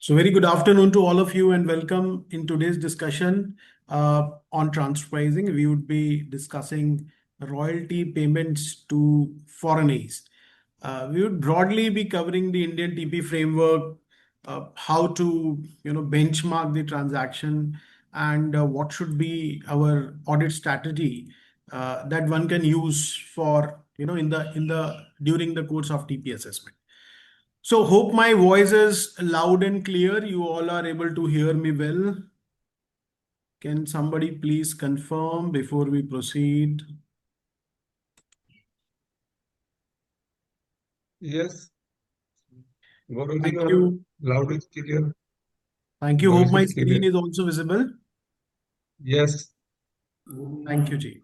So very good afternoon to all of you and welcome in today's discussion on transfer pricing. We would be discussing royalty payments to foreigners. We would broadly be covering the Indian TP framework, how to benchmark the transaction, and what should be our audit strategy that one can use for in the during the course of TP assessment. So hope my voice is loud and clear. You all are able to hear me well. Can somebody please confirm before we proceed? Yes, Gaurav ji, Thank your you. loud is clear, Thank you. Hope voice my is clear. screen is also visible. Yes, Thank you, Ji.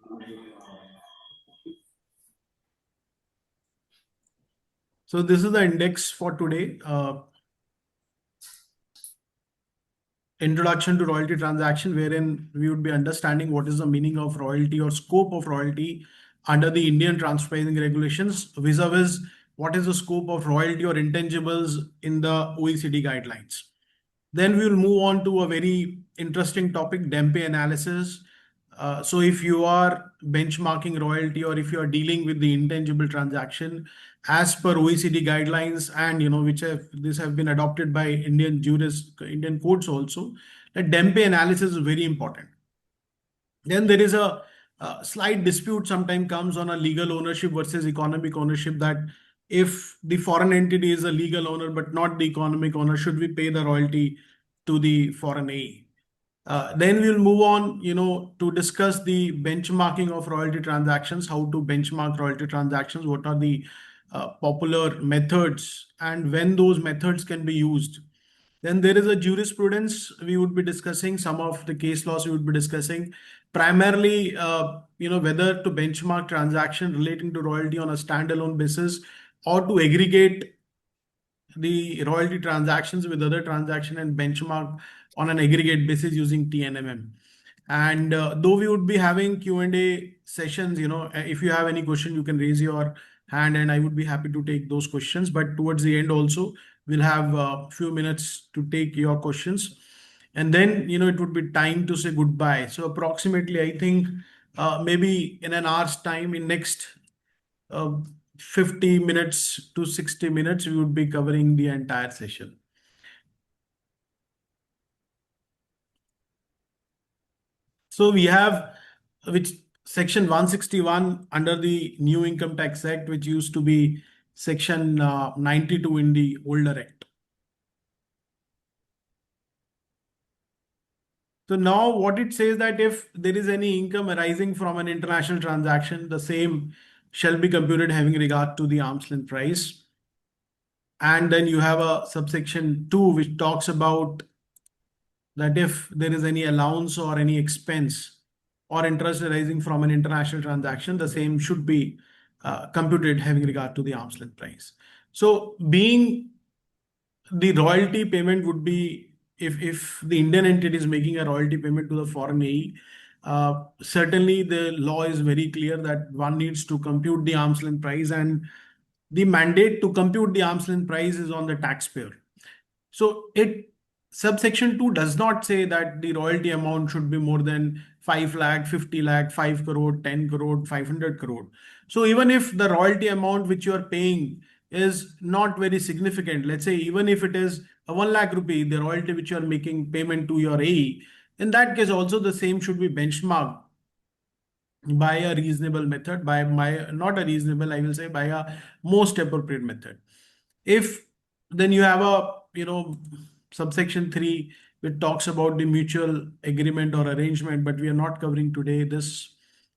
So this is the index for today. Introduction to royalty transaction, wherein we would be understanding what is the meaning of royalty or scope of royalty under the Indian transfer pricing regulations, vis-a-vis what is the scope of royalty or intangibles in the OECD guidelines. Then we will move on to a very interesting topic, DEMPE analysis. So if you are benchmarking royalty or if you are dealing with the intangible transaction as per OECD guidelines and which have been adopted by Indian courts also, the DEMPE analysis is very important. Then there is a slight dispute sometimes comes on a legal ownership versus economic ownership, that if the foreign entity is a legal owner but not the economic owner, should we pay the royalty to the foreign AE? Then we'll move on, to discuss the benchmarking of royalty transactions, how to benchmark royalty transactions, what are the popular methods, and when those methods can be used. Then there is a jurisprudence we would be discussing, some of the case laws we would be discussing, primarily, whether to benchmark transaction relating to royalty on a standalone basis or to aggregate the royalty transactions with other transaction and benchmark on an aggregate basis using TNMM. And though we would be having Q&A sessions, if you have any question, you can raise your hand and I would be happy to take those questions. But towards the end also, we'll have a few minutes to take your questions. And then, it would be time to say goodbye. So approximately, I think maybe in an hour's time, in next uh, 50 minutes to 60 minutes, we would be covering the entire session. So we have which section 161 under the new income tax act, which used to be section 92 in the older act. So now what it says, that if there is any income arising from an international transaction, the same shall be computed having regard to the arm's length price. And then you have a subsection 2 which talks about that if there is any allowance or any expense or interest arising from an international transaction, the same should be computed having regard to the arm's length price. So being the royalty payment would be, if the Indian entity is making a royalty payment to the foreign AE, certainly the law is very clear that one needs to compute the arm's length price, and the mandate to compute the arm's length price is on the taxpayer. So it subsection 2 does not say that the royalty amount should be more than 5 lakh, 50 lakh, 5 crore, 10 crore, 500 crore. So even if the royalty amount which you are paying is not very significant, let's say even if it is a 1 lakh rupee, the royalty which you are making payment to your AE, in that case also the same should be benchmarked by a reasonable method, by my not a reasonable, I will say by a most appropriate method. If then you have a subsection 3 which talks about the mutual agreement or arrangement, but we are not covering today this.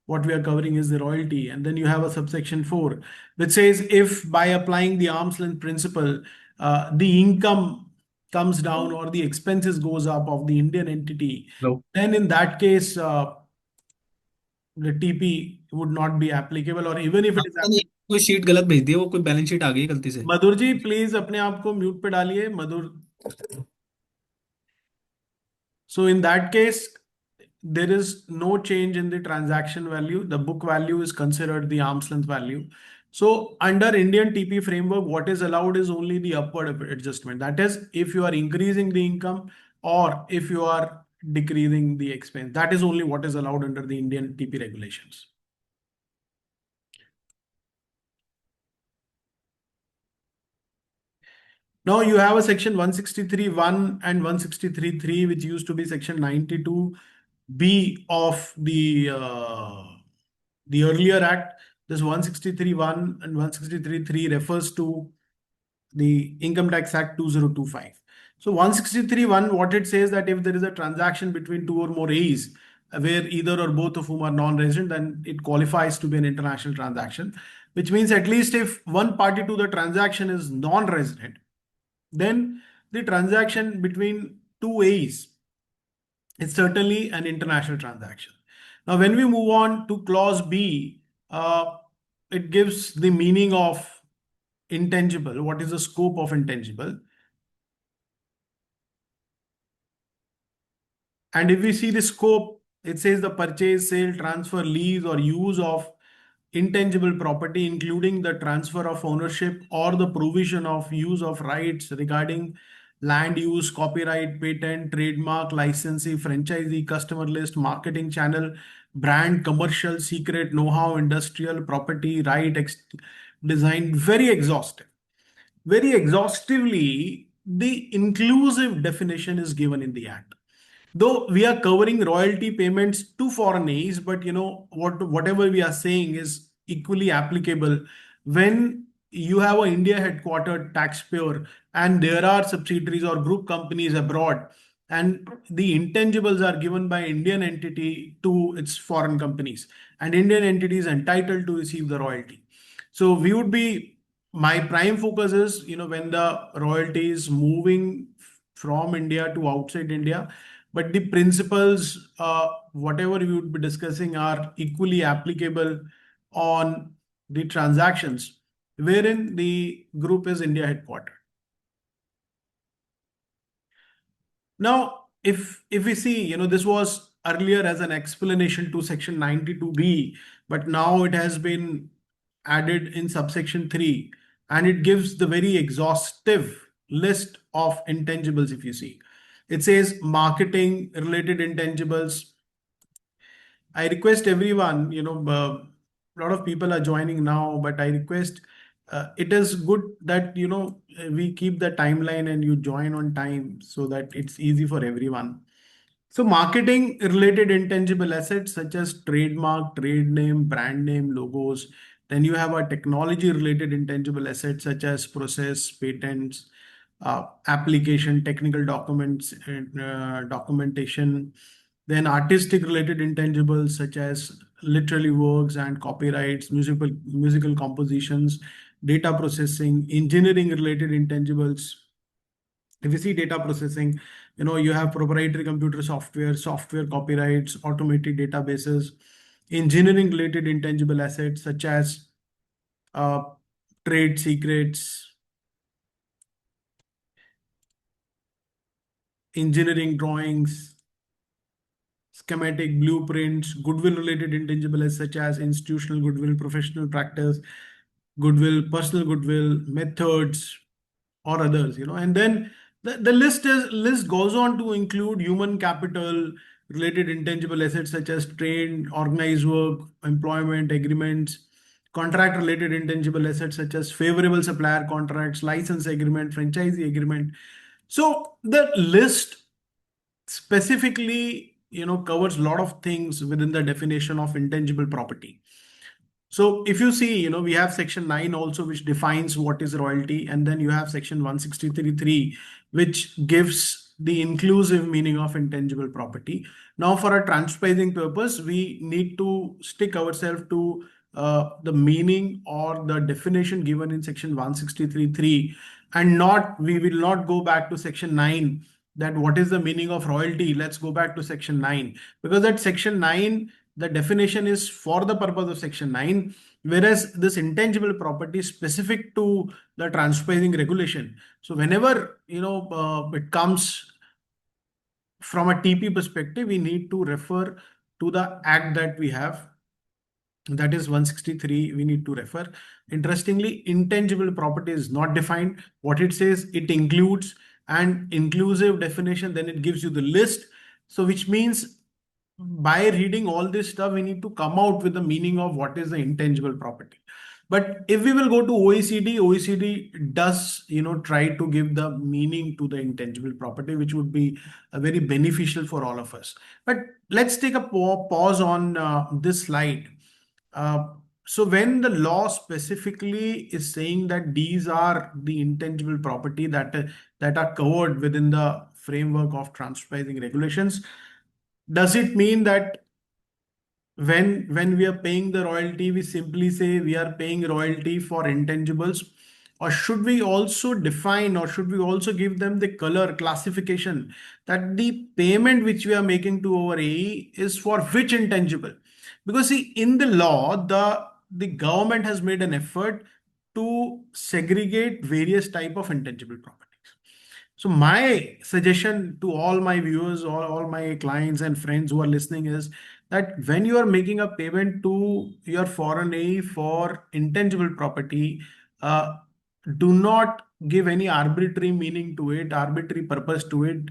What we are covering is the royalty. And then you have a subsection 4 which says if by applying the arm's length principle, the income comes down or the expenses goes up of the Indian entity, no. then in that case the TP would not be applicable, or even if it is पता नहीं कोई sheet गलत भेज दी है, वो कोई balance sheet आ गई है गलती से। मधुर जी प्लीज अपने आप को म्यूट पे डालिए मधुर. So in that case, there is no change in the transaction value. The book value is considered the arm's length value. So under Indian TP framework, what is allowed is only the upward adjustment. That is, if you are increasing the income or if you are decreasing the expense, that is only what is allowed under the Indian TP regulations. Now you have a section 163(1) and 163(3), which used to be section 92B of the earlier act. This 163(1) and 163(3) refers to the Income Tax Act 2025. So 163(1), what it says that if there is a transaction between two or more A's, where either or both of whom are non-resident, then it qualifies to be an international transaction, which means at least if one party to the transaction is non-resident, then the transaction between two A's is certainly an international transaction. Now, when we move on to clause B, it gives the meaning of intangible. What is the scope of intangible? And if we see the scope, it says the purchase, sale, transfer, lease, or use of intangible property, including the transfer of ownership or the provision of use of rights regarding land use, copyright, patent, trademark, licensee, franchisee, customer list, marketing channel, brand, commercial, secret, know-how, industrial, property, right, design, very exhaustive. Very exhaustively, the inclusive definition is given in the act. Though we are covering royalty payments to foreign A's, but whatever we are saying is equally applicable when you have an India headquartered taxpayer and there are subsidiaries or group companies abroad, and the intangibles are given by Indian entity to its foreign companies, and Indian entity is entitled to receive the royalty. So we would be my prime focus is when the royalty is moving from India to outside India, but the principles, whatever we would be discussing, are equally applicable on the transactions wherein the group is India headquartered. Now, if we see, this was earlier as an explanation to section 92B, but now it has been added in subsection 3, and it gives the very exhaustive list of intangibles. If you see, it says marketing related intangibles. I request everyone, a lot of people are joining now, but I request it is good that we keep the timeline and you join on time so that it's easy for everyone. So marketing related intangible assets such as trademark, trade name, brand name, logos. Then you have a technology related intangible assets such as process, patents, application, technical documents, documentation. Then artistic related intangibles such as literary works and copyrights, musical compositions, data processing, engineering related intangibles. If you see data processing, you have proprietary computer software, software copyrights, automated databases, engineering related intangible assets such as uh, trade secrets, engineering drawings, schematic blueprints, goodwill related intangibles such as institutional goodwill, professional practice, goodwill, personal goodwill, methods, or others, and then the list goes on to include human capital related intangible assets such as trade, organized work, employment agreements, contract related intangible assets such as favorable supplier contracts, license agreement, franchisee agreement. So the list specifically covers a lot of things within the definition of intangible property. So if you see, we have section 9 also, which defines what is royalty, and then you have section 163(3), which gives the inclusive meaning of intangible property. Now, for a transcribing purpose, we need to stick ourselves to the meaning or the definition given in section 163(3), and we will not go back to section 9, that what is the meaning of royalty. Let's go back to section 9, because at section 9, the definition is for the purpose of section 9, whereas this intangible property is specific to the transcribing regulation. So whenever it comes from a TP perspective, we need to refer to the act that we have That is 163 we need to refer. Interestingly, intangible property is not defined. What it says, it includes, and inclusive definition, then it gives you the list. So which means by reading all this stuff, we need to come out with the meaning of what is the intangible property. But if we will go to OECD, OECD does, try to give the meaning to the intangible property, which would be very beneficial for all of us. But let's take a pause on this slide. uh, so when the law specifically is saying that these are the intangible property that are covered within the framework of transfer regulations, does it mean that when we are paying the royalty, we simply say we are paying royalty for intangibles? Or should we also define, or should we also give them the color classification that the payment which we are making to our AE is for which intangible? Because see, in the law, the government has made an effort to segregate various type of intangible properties. So my suggestion to all my viewers, all my clients and friends who are listening is that when you are making a payment to your foreign aid for intangible property, uh, do not give any arbitrary meaning to it, arbitrary purpose to it.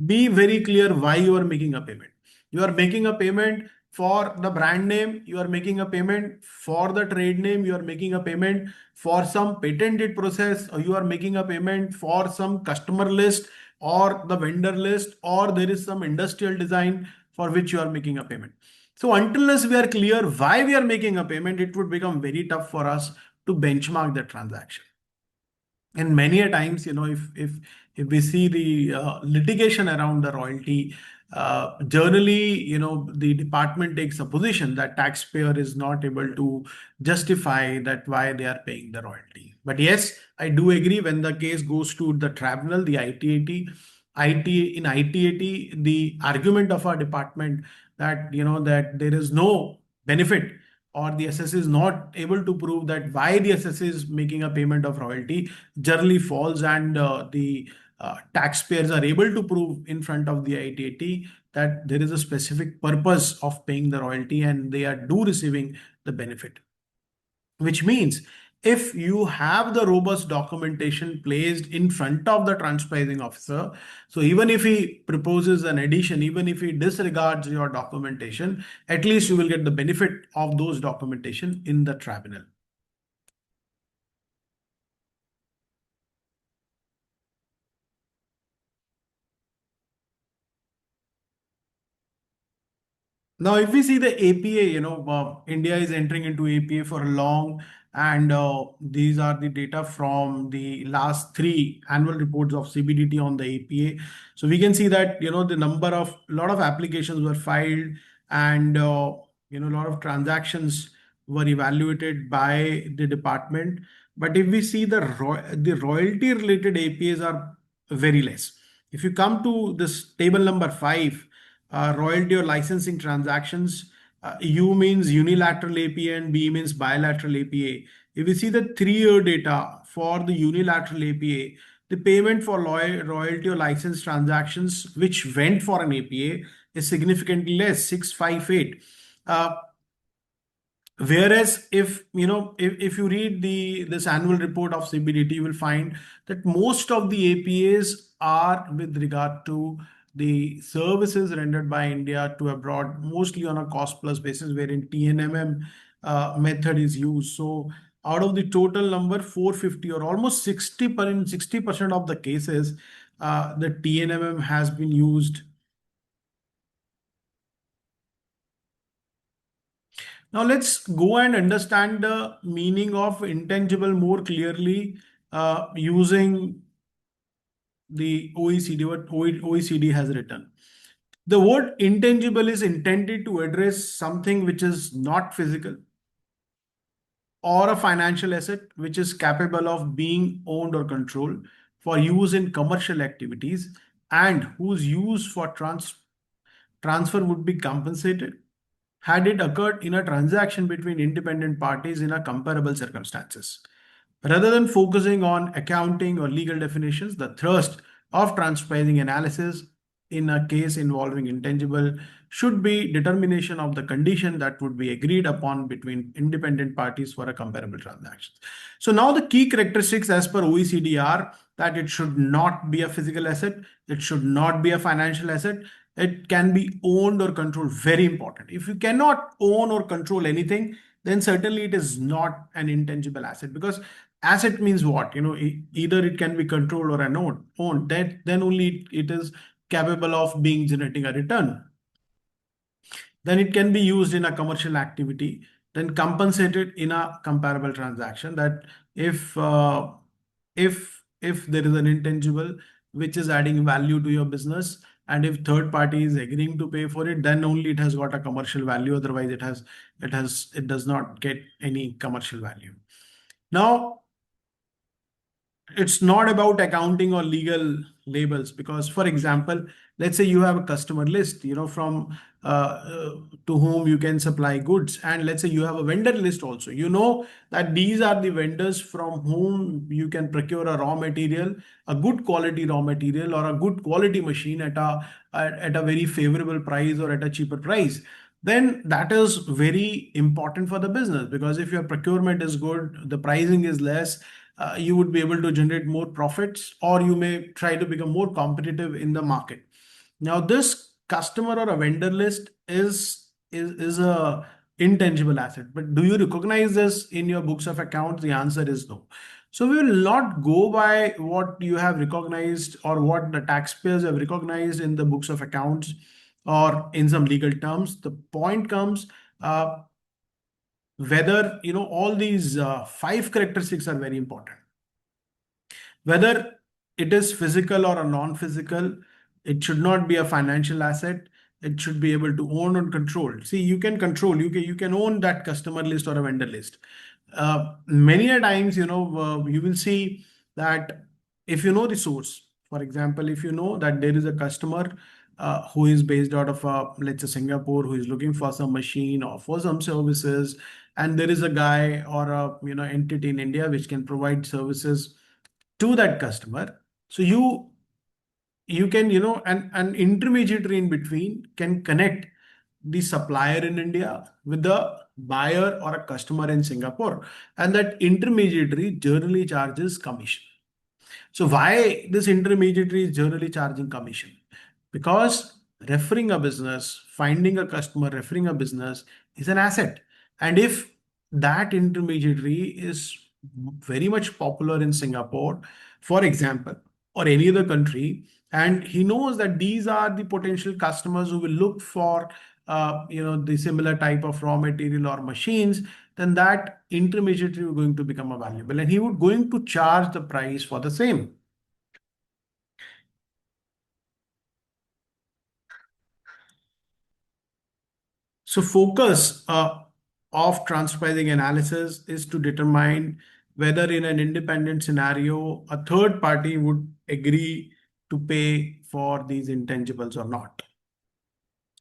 Be very clear why you are making a payment. You are making a payment for the brand name, you are making a payment for the trade name, you are making a payment for some patented process, or you are making a payment for some customer list or the vendor list, or there is some industrial design for which you are making a payment. So until unless we are clear why we are making a payment, it would become very tough for us to benchmark the transaction. And many a times, if we see the litigation around the royalty, generally, the department takes a position that taxpayer is not able to justify that why they are paying the royalty. But yes, I do agree, when the case goes to the tribunal, the ITAT, the argument of our department that that there is no benefit, or the assessor is not able to prove that why the assessor is making a payment of royalty, generally falls, and the taxpayers are able to prove in front of the ITAT that there is a specific purpose of paying the royalty and they are do receiving the benefit. Which means if you have the robust documentation placed in front of the transcribing officer, so even if he proposes an addition, even if he disregards your documentation, at least you will get the benefit of those documentation in the tribunal. Now, if we see the APA, India is entering into APA for long, and these are the data from the last three annual reports of CBDT on the APA. So we can see that, the number of, lot of applications were filed, and, a lot of transactions were evaluated by the department. But if we see the royalty related APAs are very less. If you come to this table number 5, royalty or licensing transactions, U means unilateral APA and B means bilateral APA. If you see the 3-year data for the unilateral APA, the payment for royalty or license transactions which went for an APA is significantly less, 658. Whereas if you read this annual report of CBDT, you will find that most of the APAs are with regard to the services rendered by India to abroad, mostly on a cost plus basis, wherein TNMM method is used. So out of the total number 450, or almost 60% of the cases, the TNMM has been used. Now let's go and understand the meaning of intangible more clearly, using the OECD, what OECD has written. The word intangible is intended to address something which is not physical, or a financial asset which is capable of being owned or controlled for use in commercial activities, and whose use for transfer would be compensated had it occurred in a transaction between independent parties in a comparable circumstances. Rather than focusing on accounting or legal definitions, the thrust of transcribing analysis in a case involving intangible should be determination of the condition that would be agreed upon between independent parties for a comparable transaction. So now the key characteristics as per OECD are that it should not be a physical asset, it should not be a financial asset, it can be owned or controlled. Very important. If you cannot own or control anything, then certainly it is not an intangible asset, because asset means what? Either it can be controlled or an owned. That then only it is capable of being generating a return. Then it can be used in a commercial activity, then compensated in a comparable transaction. That if if there is an intangible which is adding value to your business, and if third party is agreeing to pay for it, then only it has got a commercial value. Otherwise it does not get any commercial value. Now, it's not about accounting or legal labels, because for example, let's say you have a customer list, from to whom you can supply goods, and let's say you have a vendor list also. You know that these are the vendors from whom you can procure a raw material, a good quality raw material, or a good quality machine at a very favorable price or at a cheaper price. Then that is very important for the business, because if your procurement is good, the pricing is less, you would be able to generate more profits, or you may try to become more competitive in the market. Now, this customer or a vendor list is a intangible asset. But do you recognize this in your books of accounts? The answer is no. So we will not go by what you have recognized or what the taxpayers have recognized in the books of accounts or in some legal terms. The point comes, whether all these five characteristics are very important. Whether it is physical or a non-physical, it should not be a financial asset. It should be able to own and control. See, you can control, you can own that customer list or a vendor list. Many a times, you will see that if you know the source, for example, if you know that there is a customer who is based out of, let's say, Singapore, who is looking for some machine or for some services, and there is a guy or a entity in India which can provide services to that customer. So you can, an intermediary in between can connect the supplier in India with the buyer or a customer in Singapore, and that intermediary generally charges commission. So why this intermediary is generally charging commission? Because referring a business, finding a customer, referring a business is an asset. And if that intermediary is very much popular in Singapore, for example, or any other country, and he knows that these are the potential customers who will look for the similar type of raw material or machines, then that intermediary is going to become a valuable, and he would going to charge the price for the same. So focus of transpricing analysis is to determine whether in an independent scenario, a third party would agree to pay for these intangibles or not.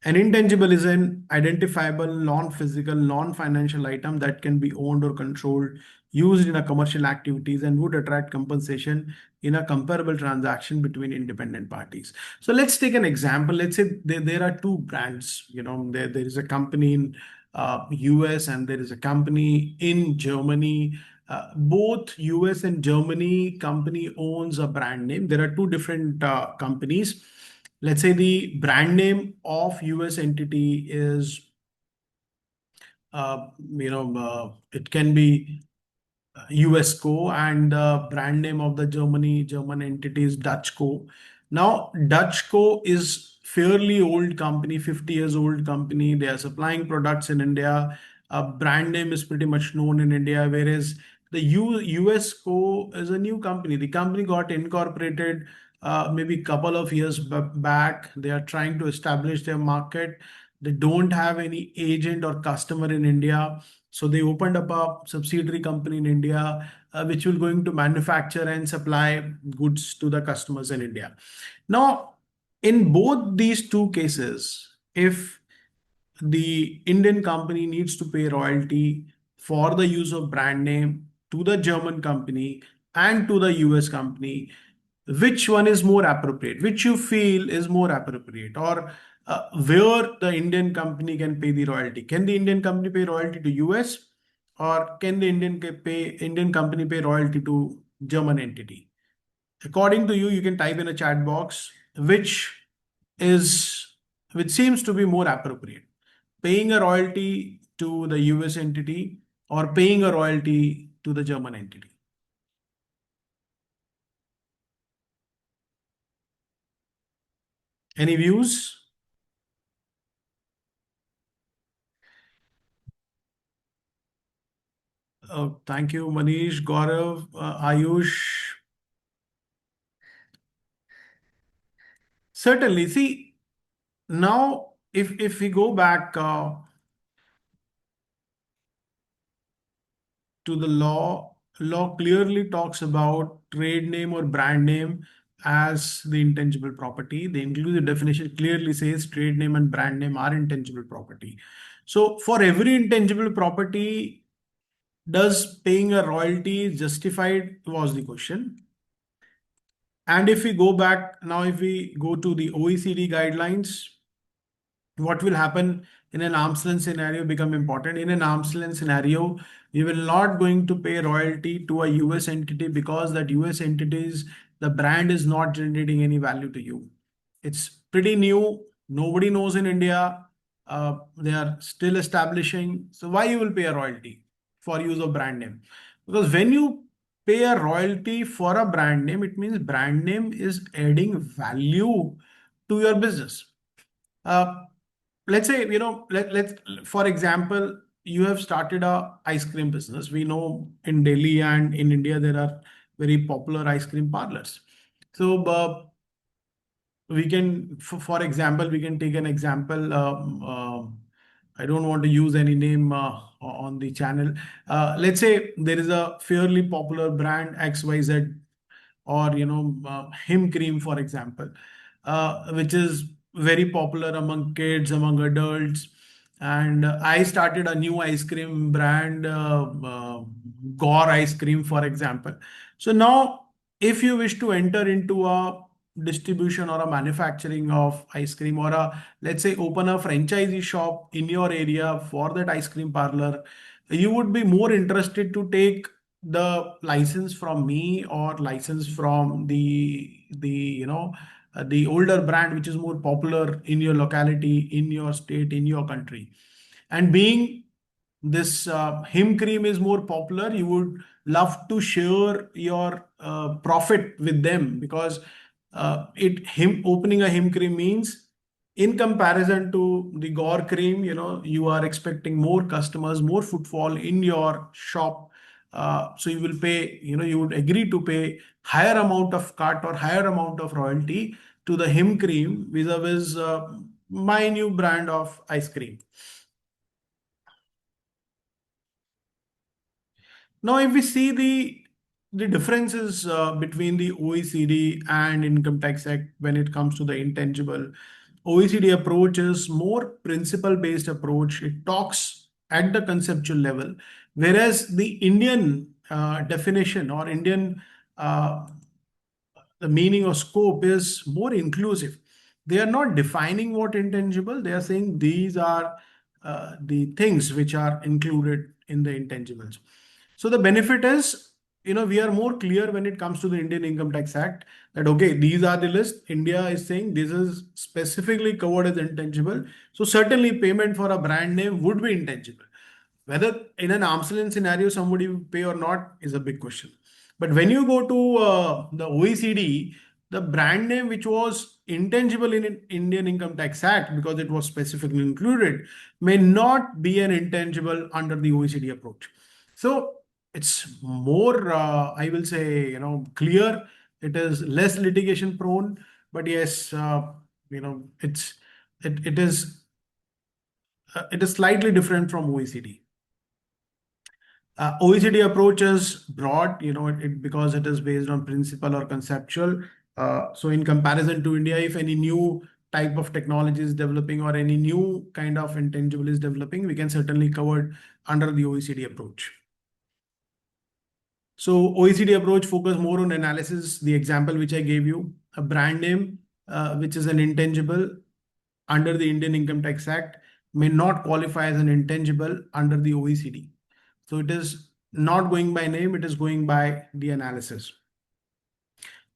An intangible is an identifiable, non-physical, non-financial item that can be owned or controlled, used in a commercial activities, and would attract compensation in a comparable transaction between independent parties. So let's take an example. Let's say there are two brands. There is a company in US and there is a company in Germany. Both US and Germany company owns a brand name. There are two different companies. Let's say the brand name of US entity is, it can be USCO, and the brand name of the German entity is Dutchco. Now, Dutchco is fairly old company, 50 years old company. They are supplying products in India. Brand name is pretty much known in India, whereas the USCO is a new company. The company got incorporated maybe a couple of years back. They are trying to establish their market. They don't have any agent or customer in India. So they opened up a subsidiary company in India, which will going to manufacture and supply goods to the customers in India. Now, in both these two cases, if the Indian company needs to pay royalty for the use of brand name to the German company and to the US company, which one is more appropriate? Which you feel is more appropriate? Or where the Indian company can pay the royalty. Can the Indian company pay royalty to US, or can the Indian company pay royalty to German entity? According to you, you can type in a chat box is which seems to be more appropriate. Paying a royalty to the US entity or paying a royalty to the German entity. Any views? Thank you, Manish, Gaurav, Ayush. Certainly. See, now if we go back to the law clearly talks about trade name or brand name as the intangible property. The inclusive definition clearly says trade name and brand name are intangible property. So for every intangible property, does paying a royalty justified was the question. And if we go back now, if we go to the OECD guidelines, what will happen in an arm's length scenario become important. In an arm's length scenario, you will not going to pay royalty to a US entity because that US entities, the brand is not generating any value to you. It's pretty new. Nobody knows in India. They are still establishing. So why you will pay a royalty for use of brand name? Because when you pay a royalty for a brand name, it means brand name is adding value to your business. Uh, let's say, let's, for example, you have started a ice cream business. We know in Delhi and in India there are very popular ice cream parlors. So we can, for example, we can take an example. I don't want to use any name on the channel. Let's say there is a fairly popular brand XYZ, or him cream, for example, which is very popular among kids, among adults. And I started a new ice cream brand, Gore ice cream, for example. So now, if you wish to enter into a distribution or a manufacturing of ice cream, or let's say open a franchisee shop in your area for that ice cream parlor, you would be more interested to take the license from me or license from the older brand which is more popular in your locality, in your state, in your country. And being this him cream is more popular, you would love to share your profit with them, because it him opening a him cream means, in comparison to the Gore cream, you are expecting more customers, more footfall in your shop. So you will pay, you would agree to pay higher amount of cut or higher amount of royalty to the him cream vis-a-vis my new brand of ice cream. Now, if we see the differences between the OECD and Income Tax Act when it comes to the intangible, OECD approach is more principle-based approach. It talks at the conceptual level, whereas the Indian definition or Indian the meaning or scope is more inclusive. They are not defining what intangible. They are saying these are the things which are included in the intangibles. So the benefit is, we are more clear when it comes to the Indian Income Tax Act, that, okay, these are the list. India is saying this is specifically covered as intangible. So certainly payment for a brand name would be intangible. Whether in an arm's length scenario somebody will pay or not is a big question. But when you go to the OECD, the brand name which was intangible in Indian Income Tax Act, because it was specifically included, may not be an intangible under the OECD approach. So it's more, I will say, clear. It is less litigation prone, but yes, it is slightly different from OECD. OECD approach is broad, because it is based on principle or conceptual. So in comparison to India, if any new type of technology is developing or any new kind of intangible is developing, we can certainly cover under the OECD approach. So OECD approach focus more on analysis. The example which I gave you, a brand name, which is an intangible, under the Indian Income Tax Act may not qualify as an intangible under the OECD. So it is not going by name, it is going by the analysis.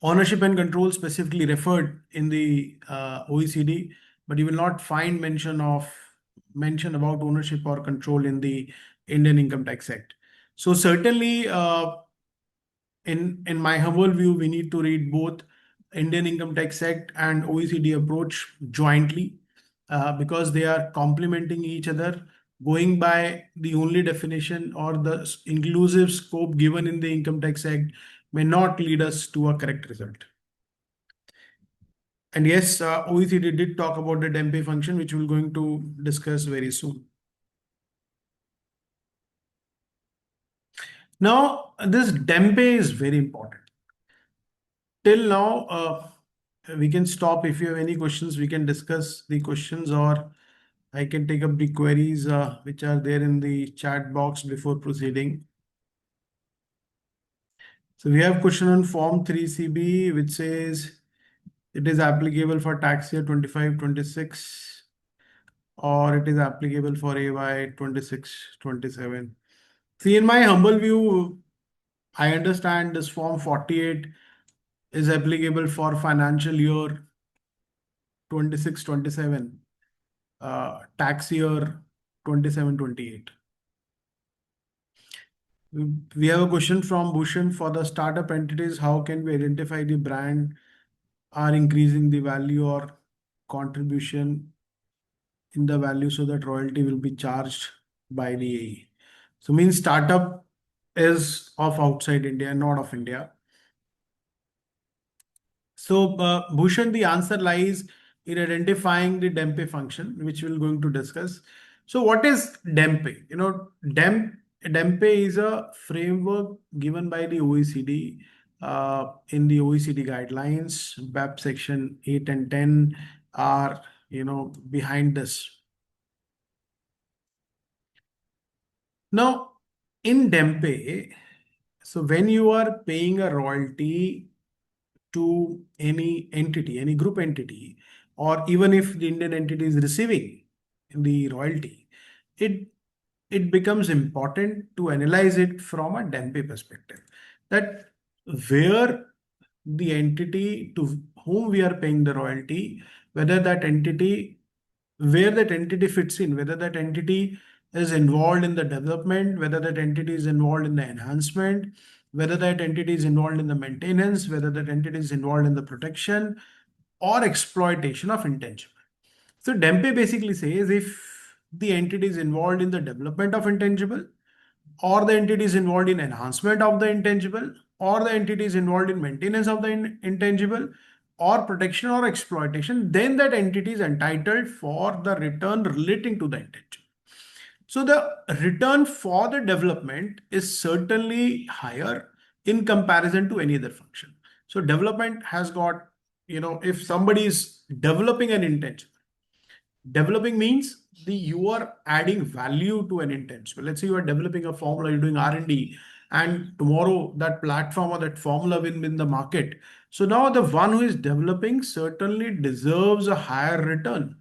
Ownership and control specifically referred in the OECD, but you will not find mention about ownership or control in the Indian Income Tax Act. So certainly, in my humble view, we need to read both Indian Income Tax Act and OECD approach jointly, because they are complementing each other. Going by the only definition or the inclusive scope given in the Income Tax Act may not lead us to a correct result. And yes, OECD did talk about the DEMPE function, which we're going to discuss very soon. Now, this DEMPE is very important. Till now, we can stop. If you have any questions, we can discuss the questions, or I can take up the queries which are there in the chat box before proceeding. So we have question on Form 3CB, which says it is applicable for tax year 25-26, or it is applicable for AY 26-27. See, in my humble view, I understand this Form 48 is applicable for financial year 26-27, tax year 27-28. We have a question from Bhushan. For the startup entities, how can we identify the brand are increasing the value or contribution in the value so that royalty will be charged by the AE? So means startup is of outside India, not of India. So Bhushan, the answer lies in identifying the DEMPE function, which we're going to discuss. So what is DEMPE? DEMPE is a framework given by the OECD in the OECD guidelines. BEP section 8 and 10 are behind this. Now, in DEMPE, so when you are paying a royalty to any entity, any group entity, or even if the Indian entity is receiving the royalty, it becomes important to analyze it from a DEMPE perspective. That where the entity to whom we are paying the royalty, whether that entity, where that entity fits in, whether that entity is involved in the development, whether that entity is involved in the enhancement, whether that entity is involved in the maintenance, whether that entity is involved in the protection or exploitation of intangible. So DEMPE basically says if the entity is involved in the development of intangible, or the entity is involved in enhancement of the intangible, or the entity is involved in maintenance of the intangible, or protection or exploitation, then that entity is entitled for the return relating to the intangible. So the return for the development is certainly higher in comparison to any other function. So development has got, if somebody is developing an intangible, developing means you are adding value to an intangible. Let's say you are developing a formula, you're doing R&D, and tomorrow that platform or that formula will be in the market. So now the one who is developing certainly deserves a higher return.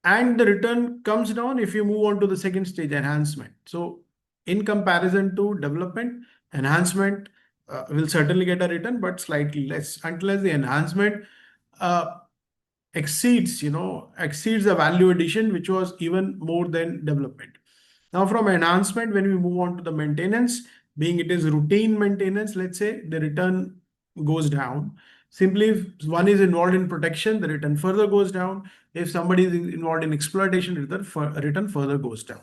And the return comes down if you move on to the second stage, enhancement. So in comparison to development, enhancement will certainly get a return, but slightly less until as the enhancement uh, exceeds the value addition, which was even more than development. Now from enhancement, when we move on to the maintenance, being it is routine maintenance, let's say the return goes down. Simply if one is involved in protection, the return further goes down. If somebody is involved in exploitation, return further goes down.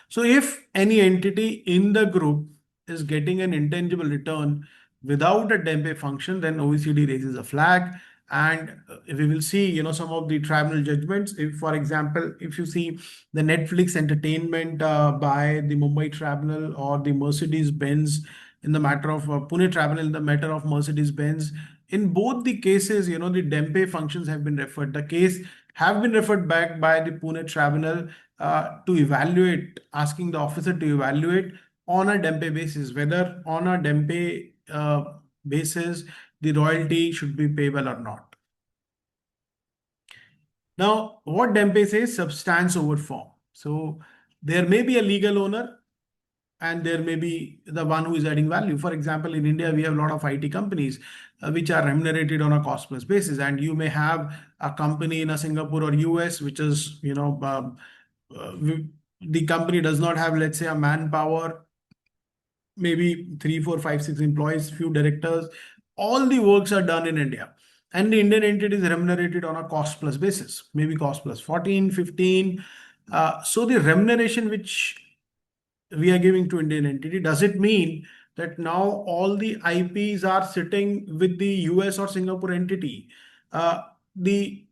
So if any entity in the group is getting an intangible return without a DEMPE function, then OECD raises a flag. And we will see, some of the tribunal judgments. If, for example, if you see the Netflix entertainment by the Mumbai Tribunal, or the Mercedes-Benz in the matter of Pune Tribunal in the matter of Mercedes-Benz, in both the cases, the DEMPE functions have been referred. The case have been referred back by the Pune Tribunal to evaluate, asking the officer to evaluate on a DEMPE basis, whether on a DEMPE basis the royalty should be payable or not. Now, what DEMPE says, substance over form. So there may be a legal owner and there may be the one who is adding value. For example, in India, we have a lot of IT companies which are remunerated on a cost plus basis, and you may have a company in a Singapore or US which is, the company does not have, let's say, a manpower, maybe 3, 4, 5, 6 employees, few directors. All the works are done in India. And the Indian entity is remunerated on a cost plus basis, maybe cost plus 14, 15. So the remuneration which we are giving to Indian entity, does it mean that now all the IPs are sitting with the US or Singapore entity? The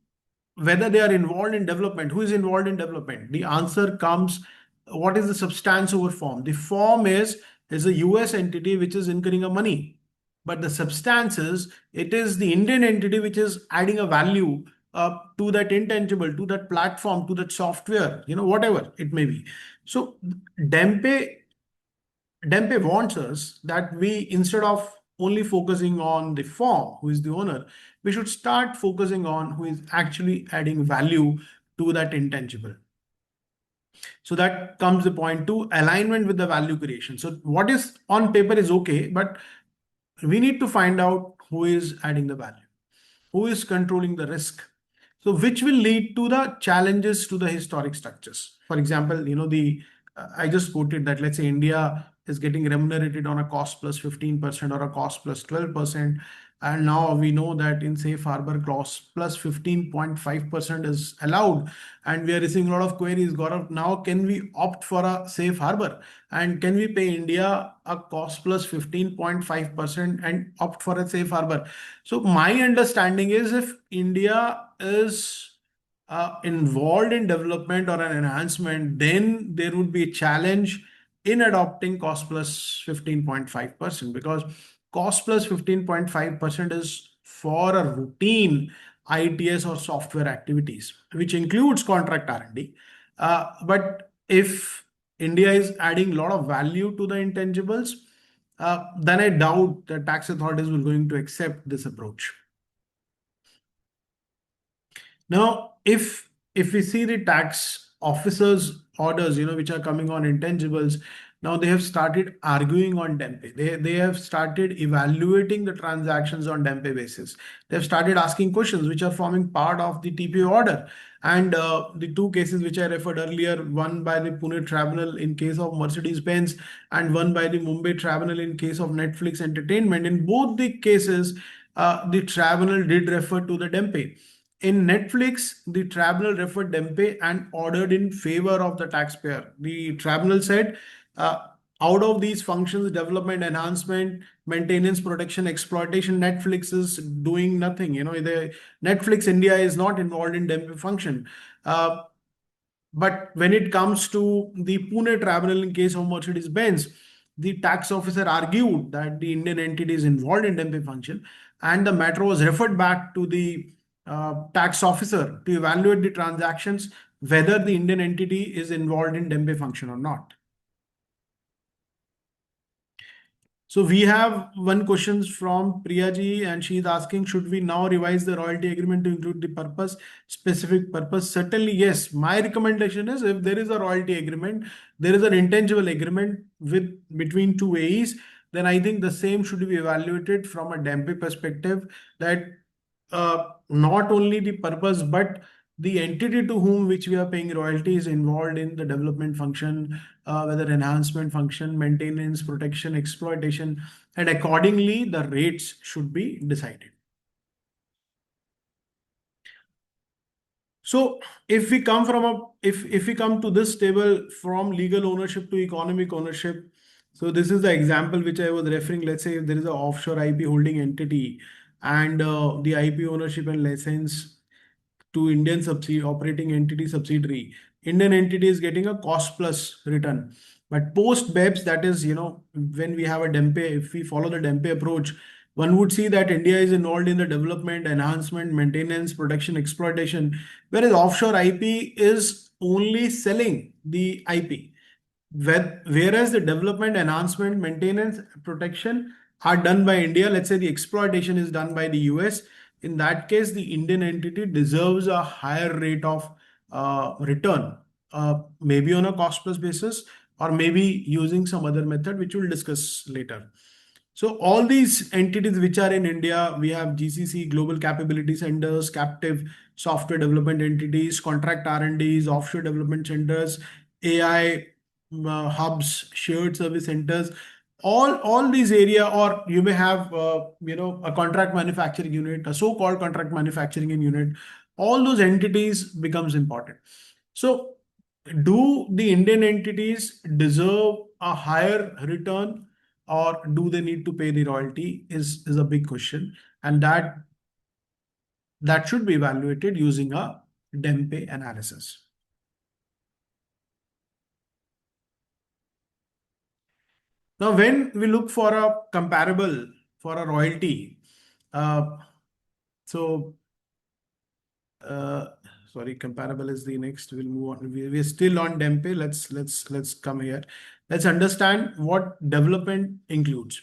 Whether they are involved in development, who is involved in development? The answer comes, what is the substance over form? The form is a US entity which is incurring a money, but the substance is, it is the Indian entity which is adding a value to that intangible, to that platform, to that software, whatever it may be. So Dempe Dempe wants us that we, instead of only focusing on the form, who is the owner, we should start focusing on who is actually adding value to that intangible. So that comes the point to alignment with the value creation. So what is on paper is okay, but we need to find out who is adding the value, who is controlling the risk. So which will lead to the challenges to the historic structures. For example, I just quoted that, let's say India is getting remunerated on a cost plus 15% or a cost plus 12%. And now we know that in safe harbor clause plus 15.5% is allowed. And we are receiving a lot of queries, Gaurav, now can we opt for a safe harbor? And can we pay India a cost plus 15.5% and opt for a safe harbor? So my understanding is, if India is involved in development or an enhancement, then there would be a challenge in adopting cost plus 15.5%, because cost plus 15.5% is for a routine ITS or software activities, which includes contract R&D. But if India is adding a lot of value to the intangibles, then I doubt the tax authorities will going to accept this approach. Now, if we see the tax officers' orders, which are coming on intangibles, now they have started arguing on DEMPE. They have started evaluating the transactions on DEMPE basis. They have started asking questions which are forming part of the TPO order. And the two cases which I referred earlier, one by the Pune Tribunal in case of Mercedes-Benz and one by the Mumbai Tribunal in case of Netflix Entertainment. In both the cases, the tribunal did refer to the DEMPE. In Netflix, the tribunal referred DEMPE and ordered in favor of the taxpayer. The tribunal said, out of these functions, development, enhancement, maintenance, protection, exploitation, Netflix is doing nothing. The Netflix India is not involved in DEMPE function. But when it comes to the Pune tribunal in case of Mercedes-Benz, the tax officer argued that the Indian entity is involved in DEMPE function, and the matter was referred back to the tax officer to evaluate the transactions, whether the Indian entity is involved in DEMPE function or not. So we have one question from Priya ji, and she is asking, should we now revise the royalty agreement to include the purpose, specific purpose? Certainly, yes. My recommendation is, if there is a royalty agreement, there is an intangible agreement between two AEs, then I think the same should be evaluated from a DEMPE perspective, that not only the purpose, but the entity to whom which we are paying royalty is involved in the development function, whether enhancement function, maintenance, protection, exploitation, and accordingly the rates should be decided. So if we come to this table, from legal ownership to economic ownership, so this is the example which I was referring. Let's say if there is an offshore IP holding entity, and the IP ownership and license to Indian operating entity subsidiary. Indian entity is getting a cost plus return. But post BEPS, that is, when we have a DEMPE, if we follow the DEMPE approach, one would see that India is involved in the development, enhancement, maintenance, production, exploitation, whereas offshore IP is only selling the IP. Whereas the development, enhancement, maintenance, protection are done by India. Let's say the exploitation is done by the US. in that case, the Indian entity deserves a higher rate of return, maybe on a cost plus basis, or maybe using some other method, which we'll discuss later. So all these entities which are in India, we have GCC, Global Capability Centers, captive software development entities, contract R&Ds, offshore development centers, AI hubs, shared service centers. All these area, or you may have a contract manufacturing unit, a so-called contract manufacturing unit. All those entities becomes important. So, do the Indian entities deserve a higher return, or do they need to pay the royalty? Is a big question, and that should be evaluated using a DEMPE analysis. Now, when we look for a comparable for a royalty, uh, so uh, sorry, comparable is the next. We'll move on. We're still on DEMPE. Let's come here. Let's understand what development includes.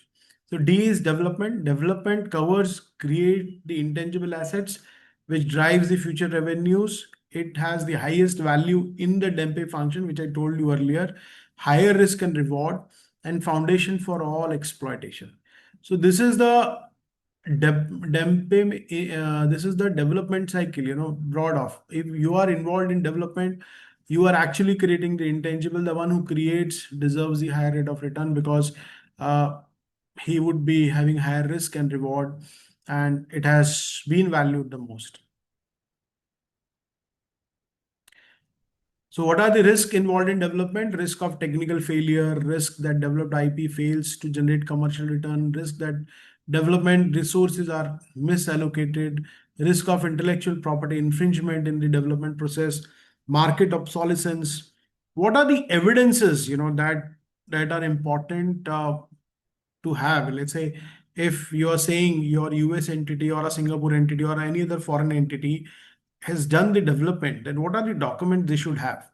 So D is development. Development covers create the intangible assets which drives the future revenues. It has the highest value in the DEMPE function, which I told you earlier. Higher risk and reward, and foundation for all exploitation. So this is the DEMPE, this is the development cycle, broad of. If you are involved in development, you are actually creating the intangible. The one who creates deserves the higher rate of return, because uh, he would be having higher risk and reward, and it has been valued the most. So what are the risks involved in development? Risk of technical failure, risk that developed IP fails to generate commercial return, risk that development resources are misallocated, risk of intellectual property infringement in the development process, market obsolescence. What are the evidences, that are important to have? Let's say if you are saying your US entity or a Singapore entity or any other foreign entity has done the development, then what are the documents they should have?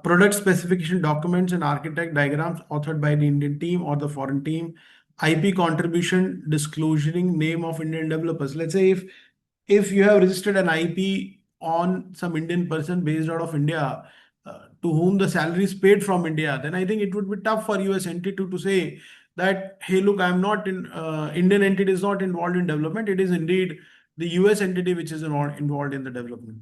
Product specification documents and architect diagrams authored by the Indian team or the foreign team. IP contribution disclosing name of Indian developers. Let's say if you have registered an IP on some Indian person based out of India, to whom the salary is paid from India, then I think it would be tough for US entity to say that, hey, look, I'm not in Indian entity is not involved in development. It is indeed the US entity which is involved in the development.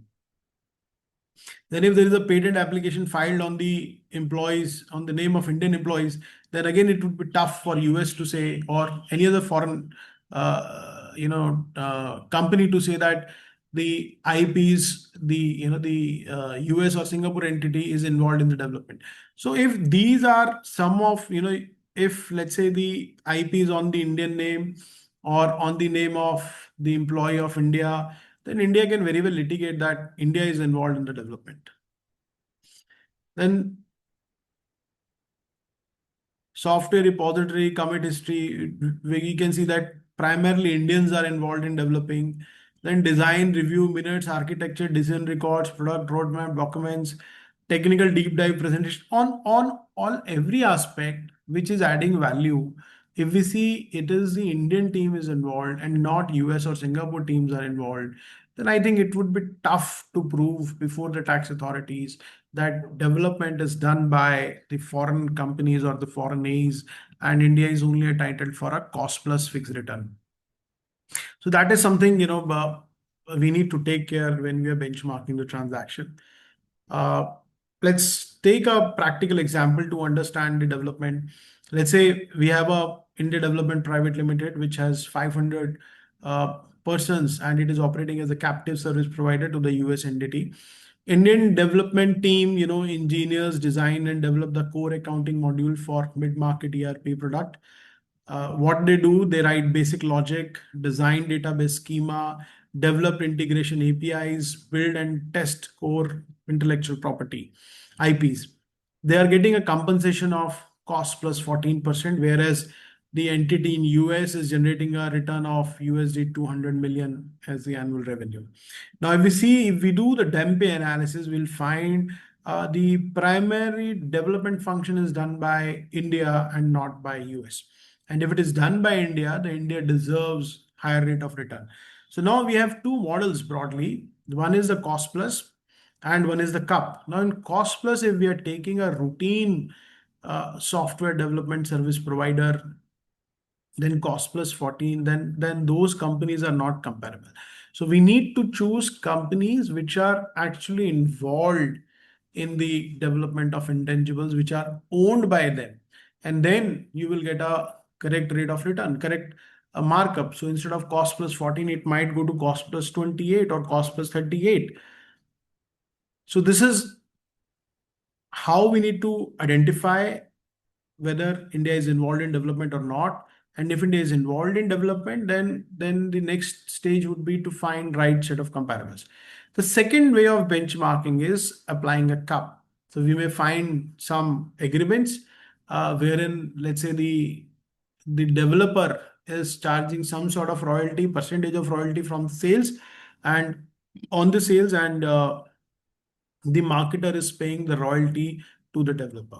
Then if there is a patent application filed on the employees, on the name of Indian employees, then again it would be tough for US to say, or any other foreign company to say that the IPs, the US or Singapore entity is involved in the development. So if these are some of, if let's say the IP is on the Indian name or on the name of the employee of India, then India can very well litigate that India is involved in the development. Then software repository, commit history, where you can see that primarily Indians are involved in developing. Then design, review, minutes, architecture, design records, product roadmap, documents, technical deep dive presentation on all every aspect which is adding value. If we see it is the Indian team is involved and not US or Singapore teams are involved, then I think it would be tough to prove before the tax authorities that development is done by the foreign companies or the foreign A's, and India is only entitled for a cost plus fixed return. So that is something we need to take care when we are benchmarking the transaction. Uh, let's take a practical example to understand the development. Let's say we have a India Development Private Limited, which has 500 persons, and it is operating as a captive service provider to the US entity. Indian development team, engineers design and develop the core accounting module for mid-market ERP product. What they do, they write basic logic, design database schema, develop integration APIs, build and test core intellectual property, IPs. They are getting a compensation of cost plus 14%, whereas the entity in US is generating a return of USD 200 million as the annual revenue. Now, if we do the DEMPE analysis, we'll find the primary development function is done by India and not by US. And if it is done by India, the India deserves higher rate of return. So now we have two models broadly. One is the cost plus and one is the cup. Now in cost plus, if we are taking a routine software development service provider, then cost plus 14, then those companies are not comparable. So we need to choose companies which are actually involved in the development of intangibles, which are owned by them, and then you will get a correct rate of return, correct markup. So instead of cost plus 14, it might go to cost plus 28 or cost plus 38. So this is how we need to identify whether India is involved in development or not. And if India is involved in development, then the next stage would be to find right set of comparables. The second way of benchmarking is applying a cup. So we may find some agreements wherein, let's say, the developer is charging some sort of royalty, percentage of royalty from sales, and on the sales, and the marketer is paying the royalty to the developer.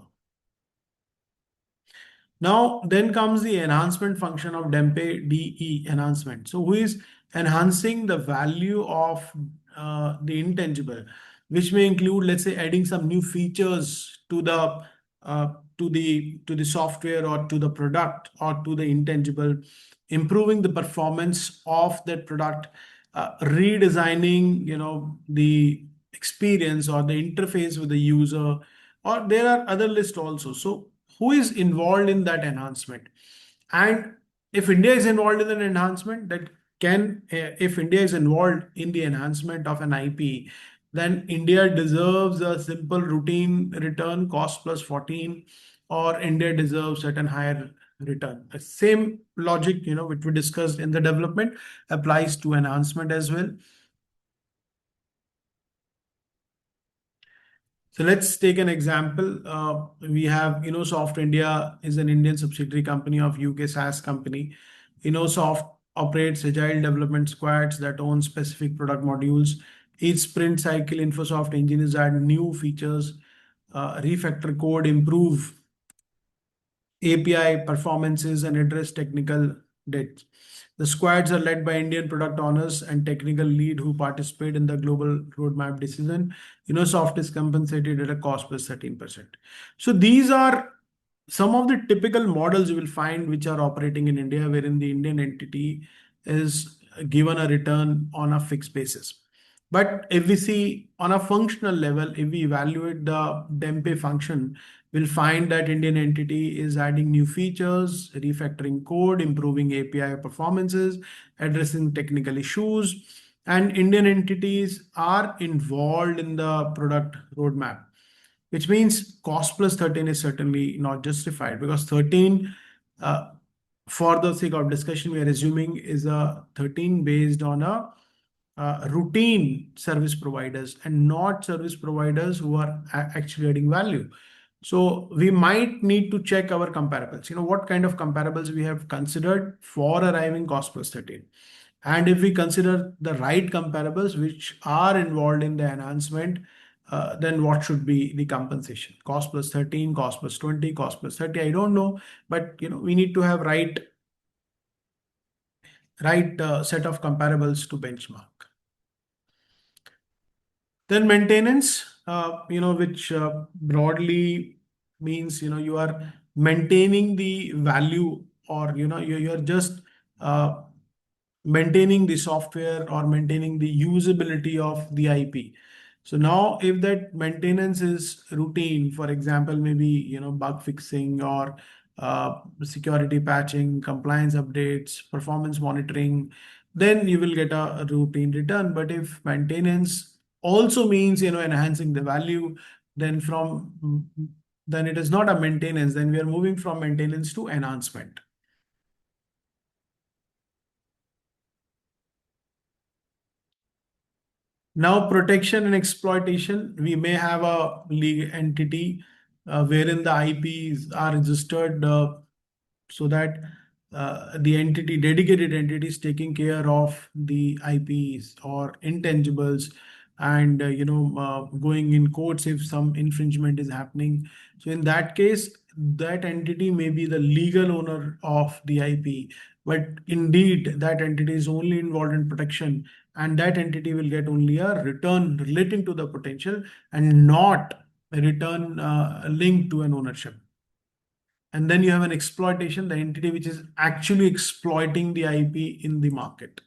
Now, then comes the enhancement function of DEMPE DE enhancement. So, who is enhancing the value of the intangible, which may include, let's say, adding some new features to the to the software or to the product or to the intangible, improving the performance of that product, redesigning, the experience or the interface with the user, or there are other lists also. So who is involved in that enhancement? And if India is involved in an enhancement, that can if India is involved in the enhancement of an IP, then India deserves a simple routine return cost plus 14, or India deserves certain higher return. The same logic, which we discussed in the development, applies to enhancement as well. So let's take an example. We have InnoSoft India is an Indian subsidiary company of UK SaaS company. InnoSoft operates agile development squads that own specific product modules. Each sprint cycle, InfoSoft engineers add new features, refactor code, improve API performances, and address technical debt. The squads are led by Indian product owners and technical lead who participate in the global roadmap decision. Soft is compensated at a cost plus 13%. So these are some of the typical models you will find which are operating in India, wherein the Indian entity is given a return on a fixed basis. But if we see on a functional level, if we evaluate the DEMPE function, we'll find that Indian entity is adding new features, refactoring code, improving API performances, addressing technical issues, and Indian entities are involved in the product roadmap, which means cost plus 13 is certainly not justified, because 13, uh, for the sake of discussion, we are assuming is a 13 based on a routine service providers and not service providers who are actually adding value. So we might need to check our comparables. What kind of comparables we have considered for arriving cost plus 13. And if we consider the right comparables which are involved in the enhancement, then what should be the compensation? Cost plus 13, cost plus 20, cost plus 30. I don't know, but we need to have right set of comparables to benchmark. Then maintenance, which broadly means you are maintaining the value, or you're just uh, maintaining the software or maintaining the usability of the IP. So now if that maintenance is routine, for example, maybe bug fixing or security patching, compliance updates, performance monitoring, then you will get a routine return. But if maintenance also means enhancing the value, then then it is not a maintenance, then we are moving from maintenance to enhancement. Now, protection and exploitation, we may have a legal entity wherein the IPs are registered, so that dedicated entity is taking care of the IPs or intangibles, and going in courts if some infringement is happening. So in that case, that entity may be the legal owner of the IP, but indeed that entity is only involved in protection, and that entity will get only a return relating to the potential and not a return linked to an ownership. And then you have an exploitation, the entity which is actually exploiting the IP in the market.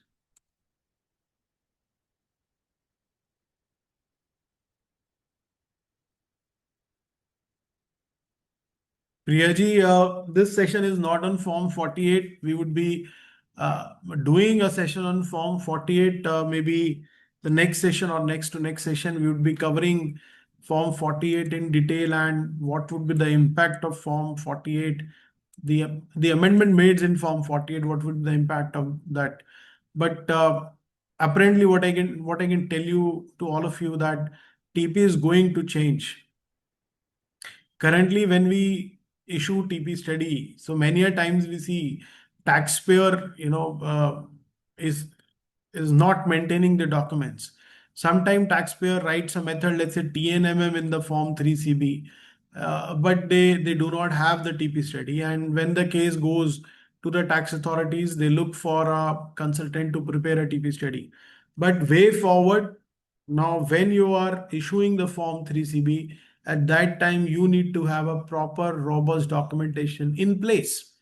Priyaji, this session is not on Form 48. We would be doing a session on Form 48. Maybe the next session or next to next session, we would be covering Form 48 in detail and what would be the impact of Form 48, the amendment made in Form 48, what would be the impact of that. But apparently, what I can tell you to all of you that TP is going to change. Currently, when we issue TP study, so many a times we see taxpayer, is not maintaining the documents. Sometimes taxpayer writes a method, let's say TNMM in the form 3CB, but they do not have the TP study. And when the case goes to the tax authorities, they look for a consultant to prepare a TP study. But way forward, now when you are issuing the form 3CB, at that time you need to have a proper robust documentation in place,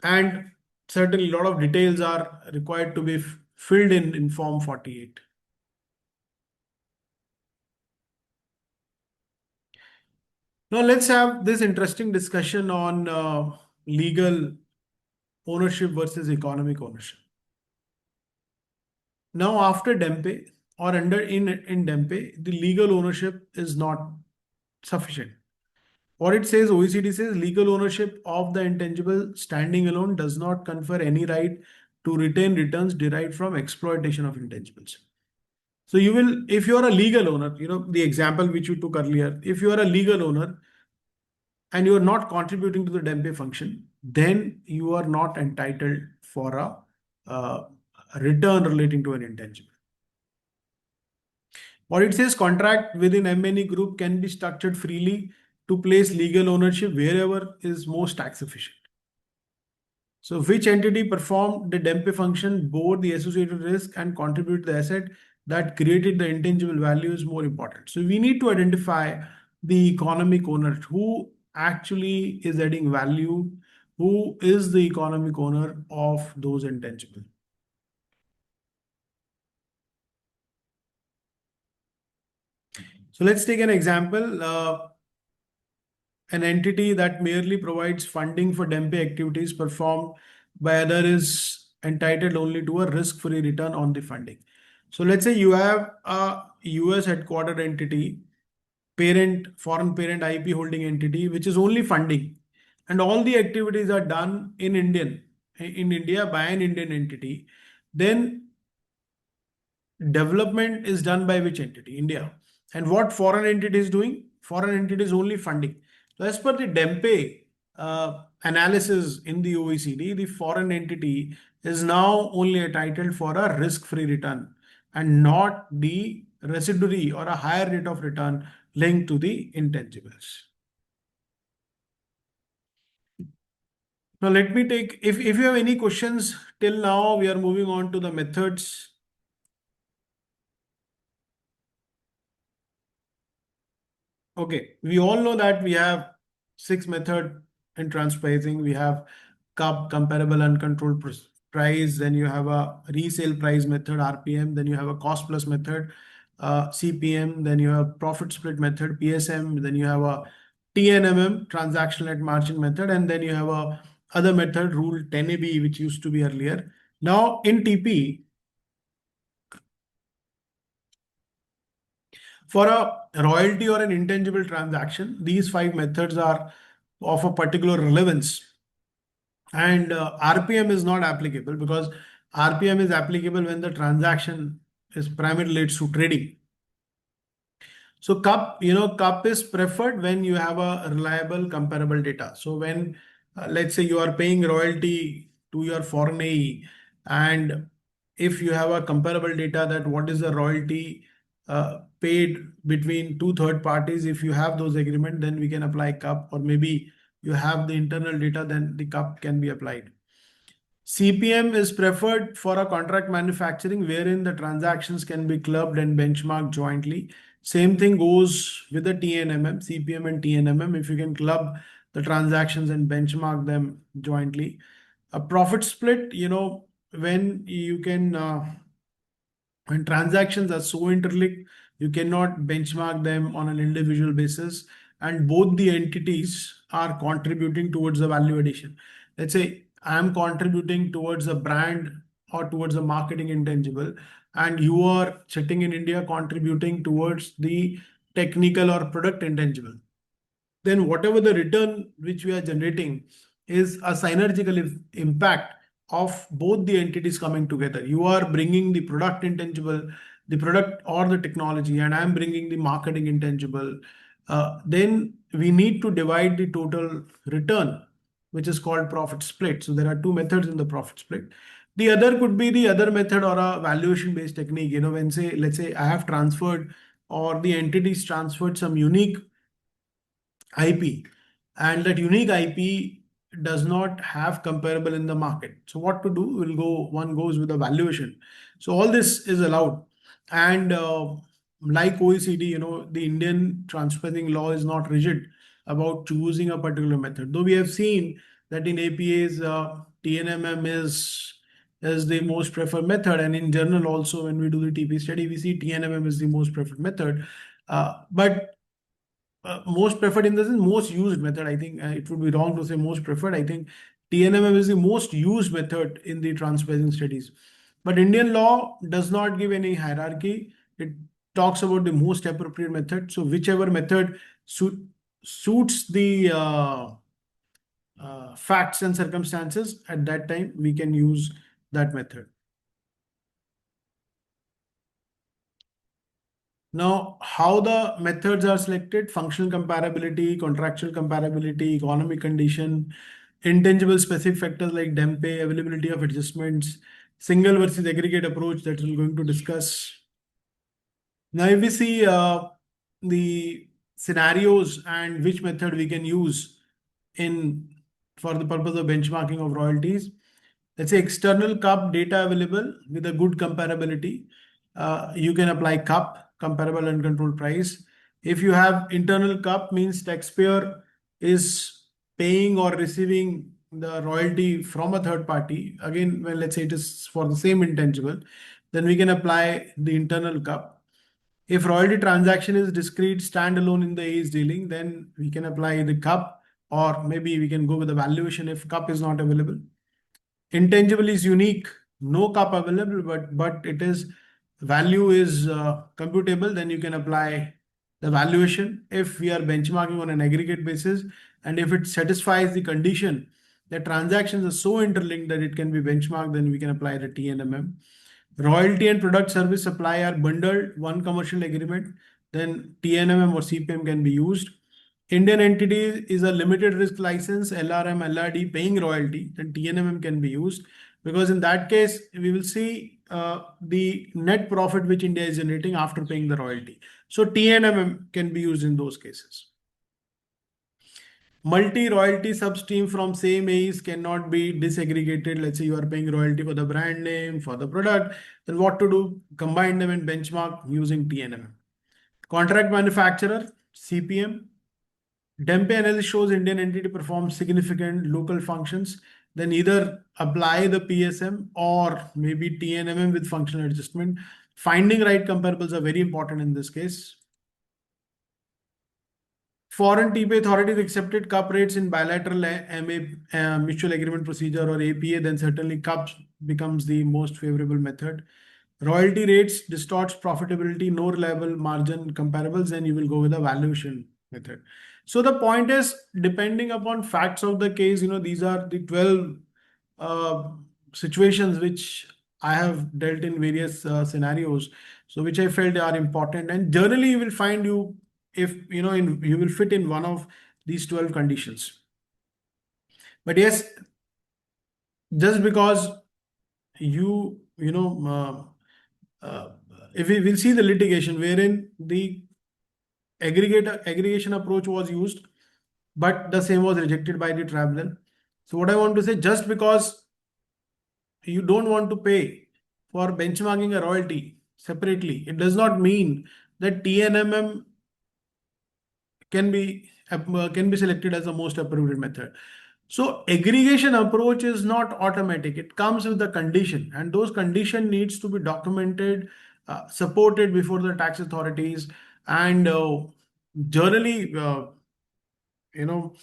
and certainly a lot of details are required to be filled in form 48. Now let's have this interesting discussion on legal ownership versus economic ownership. Now after DEMPE or under in DEMPE, the legal ownership is not sufficient. What it says, OECD says legal ownership of the intangible standing alone does not confer any right to retain returns derived from exploitation of intangibles. So you will, if you are a legal owner, the example which you took earlier, if you are a legal owner and you are not contributing to the DEMPE function, then you are not entitled for a return relating to an intangible. What it says, contract within M&E group can be structured freely to place legal ownership wherever is most tax efficient. So which entity performed the DEMPE function bore the associated risk and contribute to the asset that created the intangible value is more important. So we need to identify the economic owner, who actually is adding value, who is the economic owner of those intangibles. So let's take an example. An entity that merely provides funding for DEMPE activities performed by other is entitled only to a risk-free return on the funding. So let's say you have a US headquartered entity, foreign parent IP holding entity, which is only funding, and all the activities are done in India by an Indian entity. Then development is done by which entity? India. And what foreign entity is doing? Foreign entity is only funding. So as per the DEMPE analysis in the OECD, the foreign entity is now only entitled for a risk-free return and not the residuary or a higher rate of return linked to the intangibles. Now let me take, if you have any questions till now, we are moving on to the methods. Okay, we all know that we have 6 methods in transpricing. We have CUP, comparable uncontrolled price. Then you have a resale price method, RPM. Then you have a cost plus method, CPM. Then you have profit split method, PSM. Then you have a TNMM, transactional net margin method. And then you have a other method, rule 10AB, which used to be earlier. Now in TP, for a royalty or an intangible transaction, these 5 methods are of a particular relevance. And RPM is not applicable because RPM is applicable when the transaction is primarily relates to trading. So CUP is preferred when you have a reliable comparable data. So when let's say you are paying royalty to your foreign AE, and if you have a comparable data that what is the royalty paid between 2 third parties, if you have those agreement, then we can apply CUP, or maybe you have the internal data, then the cup can be applied. CPM is preferred for a contract manufacturing wherein the transactions can be clubbed and benchmarked jointly. Same thing goes with the TNMM, CPM and TNMM. If you can club the transactions and benchmark them jointly. A profit split, when you can when transactions are so interlinked, you cannot benchmark them on an individual basis, and both the entities are contributing towards the value addition. Let's say I am contributing towards a brand or towards a marketing intangible, and you are sitting in India contributing towards the technical or product intangible. Then whatever the return which we are generating is a synergical impact of both the entities coming together. You are bringing the product intangible, the product or the technology, and I'm bringing the marketing intangible. Then we need to divide the total return, which is called profit split. So there are two methods in the profit split. The other could be the other method or a valuation based technique. When let's say I have transferred or the entities transferred some unique IP, and that unique IP does not have comparable in the market. So what to do? One goes with a valuation. So all this is allowed. And like OECD, the Indian transferring law is not rigid about choosing a particular method. Though we have seen that in APAs, TNMM is the most preferred method. And in general also, when we do the TP study, we see TNMM is the most preferred method. But most preferred in the sense most used method. I think it would be wrong to say most preferred. I think TNMM is the most used method in the transparency studies. But Indian law does not give any hierarchy. It talks about the most appropriate method. So whichever method suits the facts and circumstances at that time, we can use that method. Now, how the methods are selected: functional comparability, contractual comparability, economic condition, intangible specific factors like DEMPE, availability of adjustments, single versus aggregate approach that we're going to discuss. Now, if we see the scenarios and which method we can use in for the purpose of benchmarking of royalties, let's say external cup data available with a good comparability. You can apply cup comparable and controlled price. If you have internal cup, means taxpayer is paying or receiving the royalty from a third party. Again, when let's say it is for the same intangible, then we can apply the internal cup. If royalty transaction is discrete, standalone in the age dealing, then we can apply the cup, or maybe we can go with the valuation if cup is not available. Intangible is unique, no cup available, but it is value is computable, then you can apply the valuation. If we are benchmarking on an aggregate basis, and if it satisfies the condition that transactions are so interlinked that it can be benchmarked, then we can apply the TNMM. Royalty and product service supply are bundled, one commercial agreement, then TNMM or CPM can be used. Indian entity is a limited risk license, LRM, LRD paying royalty, then TNMM can be used, because in that case, we will see the net profit which India is generating after paying the royalty. So TNMM can be used in those cases. Multi-royalty substream from same AEs cannot be disaggregated. Let's say you are paying royalty for the brand name, for the product, then what to do? Combine them and benchmark using TNMM. Contract manufacturer, CPM. DEMPE analysis shows Indian entity performs significant local functions, then either apply the PSM or maybe TNMM with functional adjustment. Finding right comparables are very important in this case. Foreign TP authorities accepted cup rates in bilateral MA, mutual agreement procedure or APA, then certainly cup becomes the most favorable method. Royalty rates distorts profitability, no reliable margin comparables, then you will go with a valuation method. So the point is, depending upon facts of the case, these are the 12 situations which I have dealt in various scenarios, so which I felt are important. And generally, you will find if you will fit in one of these 12 conditions. But yes, just because if we will see the litigation wherein the aggregation approach was used, but the same was rejected by the tribunal. So what I want to say, just because you don't want to pay for benchmarking a royalty separately, it does not mean that TNMM can be selected as the most appropriate method. So aggregation approach is not automatic. It comes with the condition, and those condition needs to be documented, supported before the tax authorities, and generally, you know,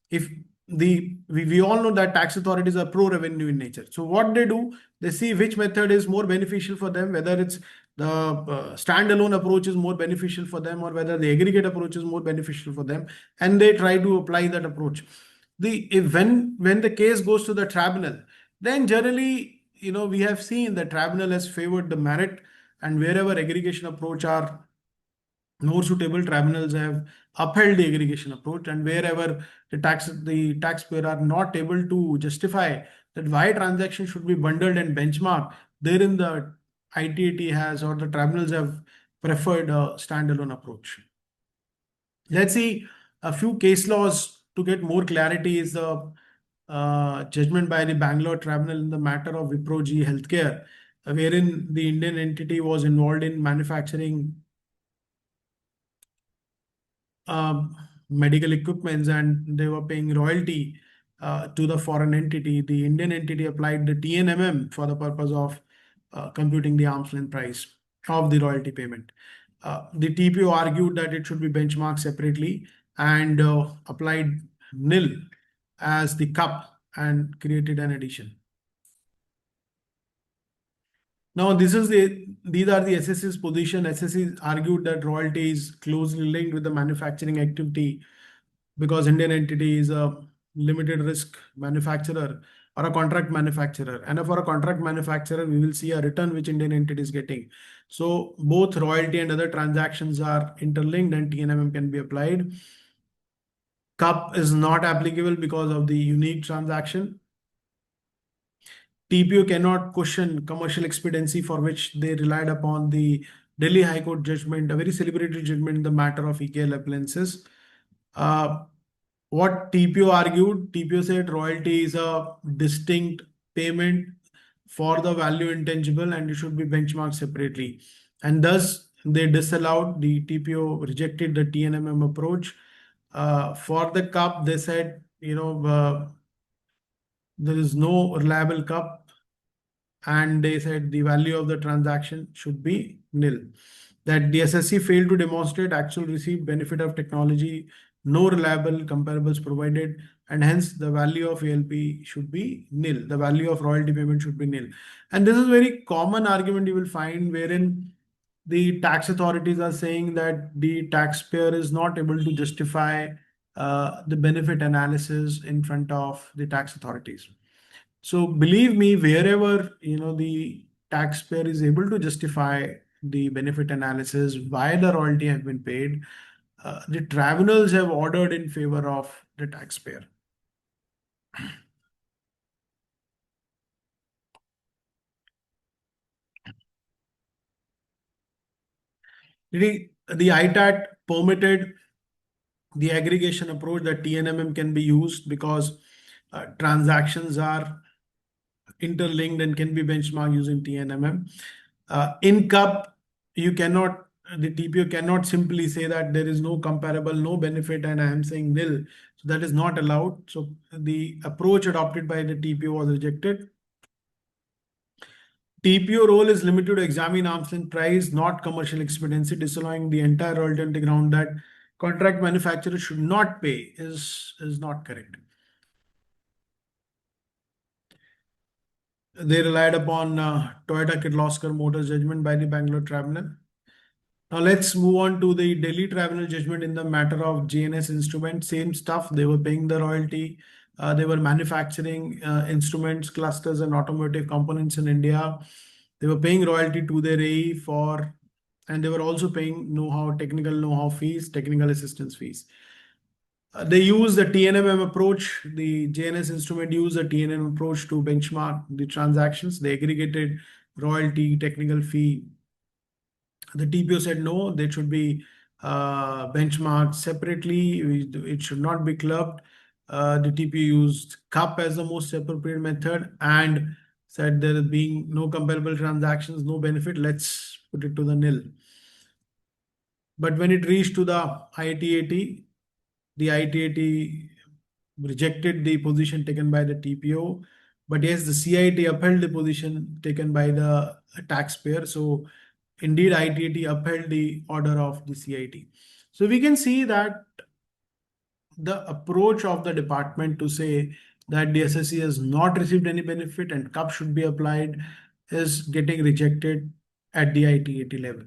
if we all know that tax authorities are pro revenue in nature. So what they do, they see which method is more beneficial for them, whether it's the standalone approach is more beneficial for them, or whether the aggregate approach is more beneficial for them, and they try to apply that approach. When the case goes to the tribunal, then generally, we have seen the tribunal has favored the merit, and wherever aggregation approach are more suitable, tribunals have upheld the aggregation approach, and wherever the taxpayer are not able to justify that why transaction should be bundled and benchmarked, therein the ITAT has, or the tribunals have preferred a standalone approach. Let's see a few case laws to get more clarity. Is the judgment by the Bangalore Tribunal in the matter of Wipro G Healthcare, wherein the Indian entity was involved in manufacturing um, medical equipments, and they were paying royalty to the foreign entity. The Indian entity applied the TNMM for the purpose of computing the arm's length price of the royalty payment. The TPO argued that it should be benchmarked separately, and applied nil as the cup and created an addition. Now, these are the SSC's position. SSC argued that royalty is closely linked with the manufacturing activity, because Indian entity is a limited risk manufacturer or a contract manufacturer. And for a contract manufacturer, we will see a return which Indian entity is getting. So both royalty and other transactions are interlinked, and TNMM can be applied. CUP is not applicable because of the unique transaction. TPO cannot question commercial expediency, for which they relied upon the Delhi High Court judgment, a very celebrated judgment in the matter of EKL appliances. What TPO argued, TPO said royalty is a distinct payment for the value intangible, and it should be benchmarked separately. And thus, they disallowed, the TPO rejected the TNMM approach. For the cup, they said, there is no reliable cup, and they said the value of the transaction should be nil. That the SSC failed to demonstrate actual received benefit of technology, no reliable comparables provided, and hence the value of ALP should be nil. The value of royalty payment should be nil. And this is a very common argument you will find, wherein the tax authorities are saying that the taxpayer is not able to justify the benefit analysis in front of the tax authorities. So believe me, wherever the taxpayer is able to justify the benefit analysis, why the royalty have been paid, the tribunals have ordered in favor of the taxpayer. The ITAT permitted the aggregation approach, that TNMM can be used because transactions are interlinked and can be benchmarked using TNMM. In CUP, the TPO cannot simply say that there is no comparable, no benefit, and I am saying nil. So that is not allowed. So the approach adopted by the TPO was rejected. TPO role is limited to examine arm's length price, not commercial expediency, disallowing the entire royalty on the ground that contract manufacturers should not pay is not correct. They relied upon Toyota Kirloskar Motors judgment by the Bangalore Tribunal. Now let's move on to the Delhi Tribunal judgment in the matter of JNS Instruments. Same stuff. They were paying the royalty. They were manufacturing instruments, clusters, and automotive components in India. They were paying royalty to their AE and they were also paying technical know-how fees, technical assistance fees. They use the TNMM approach. The JNS instrument used the TNMM approach to benchmark the transactions. They aggregated royalty, technical fee. The TPO said no, they should be benchmarked separately. It should not be clubbed. The TPO used cup as the most appropriate method and said there being no comparable transactions, no benefit, let's put it to the nil. But when it reached to the ITAT, the ITAT rejected the position taken by the TPO. But yes, the CIT upheld the position taken by the taxpayer. So indeed, ITAT upheld the order of the CIT. So we can see that the approach of the department to say that the SSC has not received any benefit and CUP should be applied is getting rejected at the ITAT level.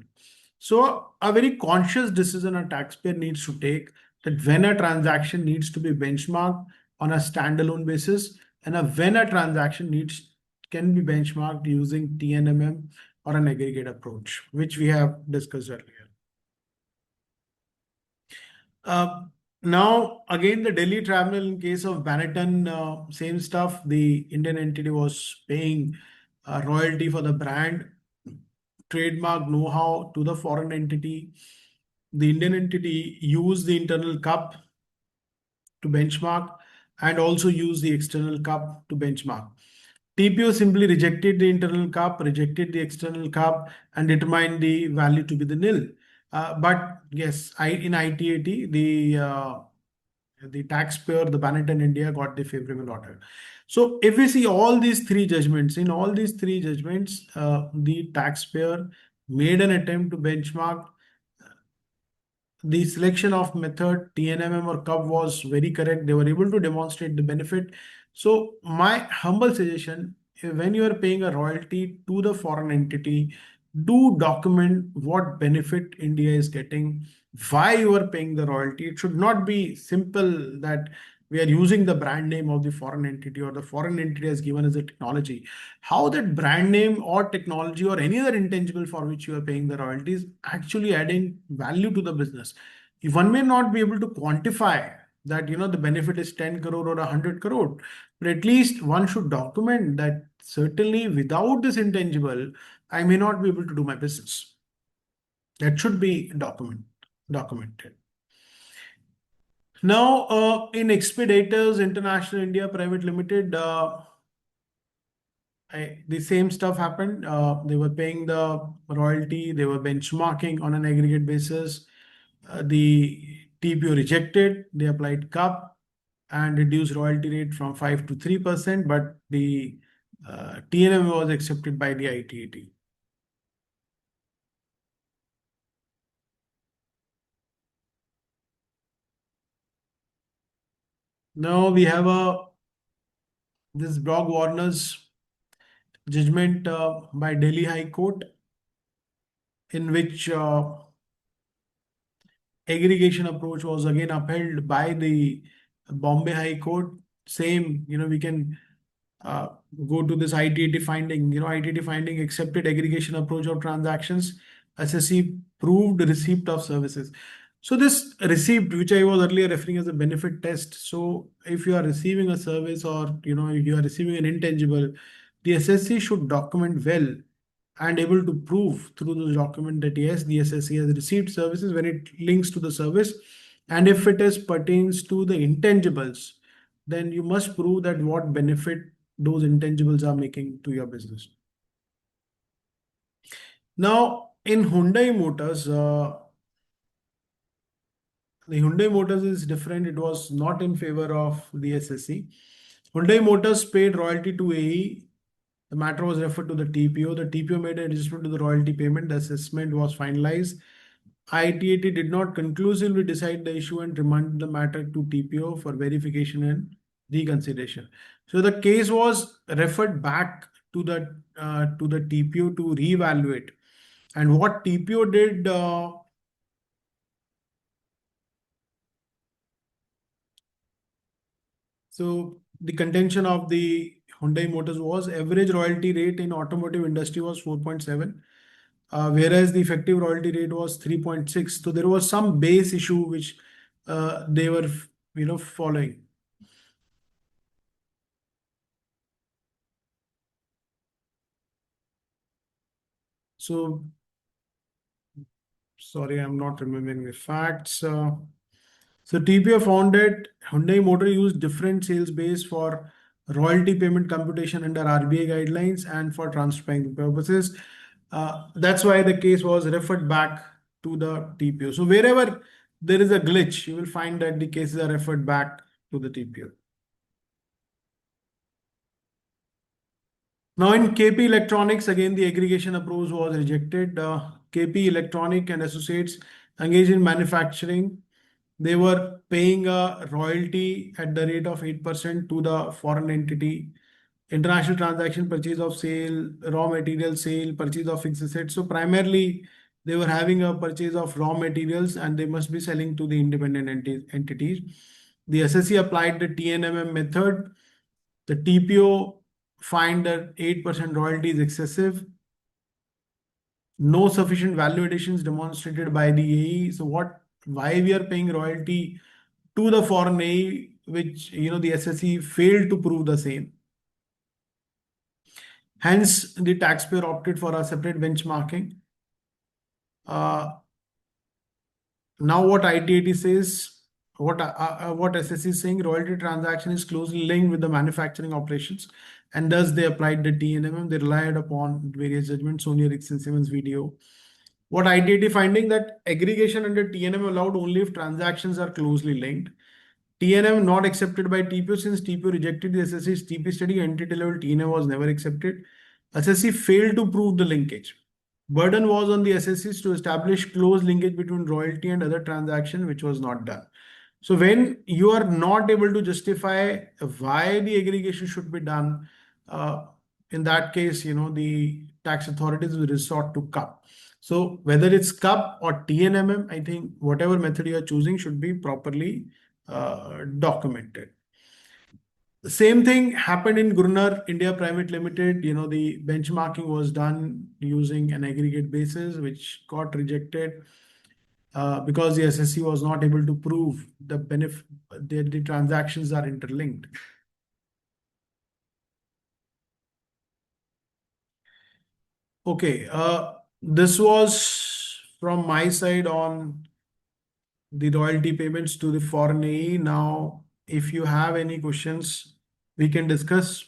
So a very conscious decision a taxpayer needs to take that when a transaction needs to be benchmarked on a standalone basis and when a transaction needs can be benchmarked using TNMM or an aggregate approach, which we have discussed earlier. Uh, Now, again, the Delhi tribunal in case of Benetton, same stuff. The Indian entity was paying royalty for the brand, trademark know-how to the foreign entity. The Indian entity used the internal cup to benchmark and also used the external cup to benchmark. TPO simply rejected the internal cup, rejected the external cup, and determined the value to be the nil. But yes, in ITAT, the taxpayer, the Benetton India got the favorable order. So if we see all these three judgments, in all these three judgments, the taxpayer made an attempt to benchmark. The selection of method TNMM or CUB was very correct. They were able to demonstrate the benefit. So my humble suggestion, when you are paying a royalty to the foreign entity, do document what benefit India is getting, why you are paying the royalty. It should not be simple that we are using the brand name of the foreign entity or the foreign entity has given us a technology. How that brand name or technology or any other intangible for which you are paying the royalties actually adding value to the business. If one may not be able to quantify that the benefit is 10 crore or 100 crore, but at least one should document that certainly without this intangible I may not be able to do my business. That should be documented. Now, in Expeditors International India Private Limited, the same stuff happened. They were paying the royalty, they were benchmarking on an aggregate basis. The TPO rejected, they applied CUP and reduced royalty rate from 5 to 3%, but the TNM was accepted by the ITAT. Now we have this Brog Warner's judgment by Delhi High Court, in which aggregation approach was again upheld by the Bombay High Court. Same, we can uh, go to this ITAT finding. ITAT finding accepted aggregation approach of transactions. SSC proved receipt of services. So this receipt, which I was earlier referring as a benefit test. So if you are receiving a service or you are receiving an intangible, the SSC should document well and able to prove through the document that yes, the SSC has received services when it links to the service. And if it is pertains to the intangibles, then you must prove that what benefit those intangibles are making to your business. Now, in Hyundai Motors, the Hyundai Motors is different. It was not in favor of the SSC. Hyundai Motors paid royalty to AE. The matter was referred to the TPO. The TPO made an adjustment to the royalty payment. The assessment was finalized. ITAT did not conclusively decide the issue and remanded the matter to TPO for verification and reconsideration. So the case was referred back to the TPO to reevaluate. And what TPO did, so the contention of the Hyundai Motors was average royalty rate in automotive industry was 4.7, whereas the effective royalty rate was 3.6. So there was some base issue which they were following. So Sorry, I'm not remembering the facts. So TPO found that Hyundai Motor used different sales base for royalty payment computation under RBI guidelines and for transferring purposes. That's why the case was referred back to the TPO. So wherever there is a glitch, you will find that the cases are referred back to the TPO. Now in KP Electronics, again the aggregation approach was rejected. KP Electronic and Associates engaged in manufacturing. They were paying a royalty at the rate of 8% to the foreign entity. International transaction, purchase of sale, raw material sale, purchase of fixed assets. So primarily they were having a purchase of raw materials and they must be selling to the independent entities. The SSC applied the TNMM method. The TPO find that 8% royalty is excessive. No sufficient value additions demonstrated by the AE. So why we are paying royalty to the foreign AE, which the SSE failed to prove the same. Hence, the taxpayer opted for a separate benchmarking. Now, what ITAT says, what SSE is saying, royalty transaction is closely linked with the manufacturing operations, and thus they applied the TNMM. They relied upon various judgments. Sonia Rickson-Simmons video. What ITAT finding that aggregation under TNM allowed only if transactions are closely linked. TNM not accepted by TPO since TPO rejected the SSE's TP study. Entity level TNM was never accepted. SSE failed to prove the linkage. Burden was on the SSEs to establish close linkage between royalty and other transaction, which was not done. So when you are not able to justify why the aggregation should be done, in that case, the tax authorities will resort to CUP. So whether it's CUP or TNMM, I think whatever method you are choosing should be properly documented. The same thing happened in Gruner India Private Limited. The benchmarking was done using an aggregate basis, which got rejected because the SSC was not able to prove the benefit that the transactions are interlinked. Okay, this was from my side on the royalty payments to the foreign AE. Now, if you have any questions, we can discuss.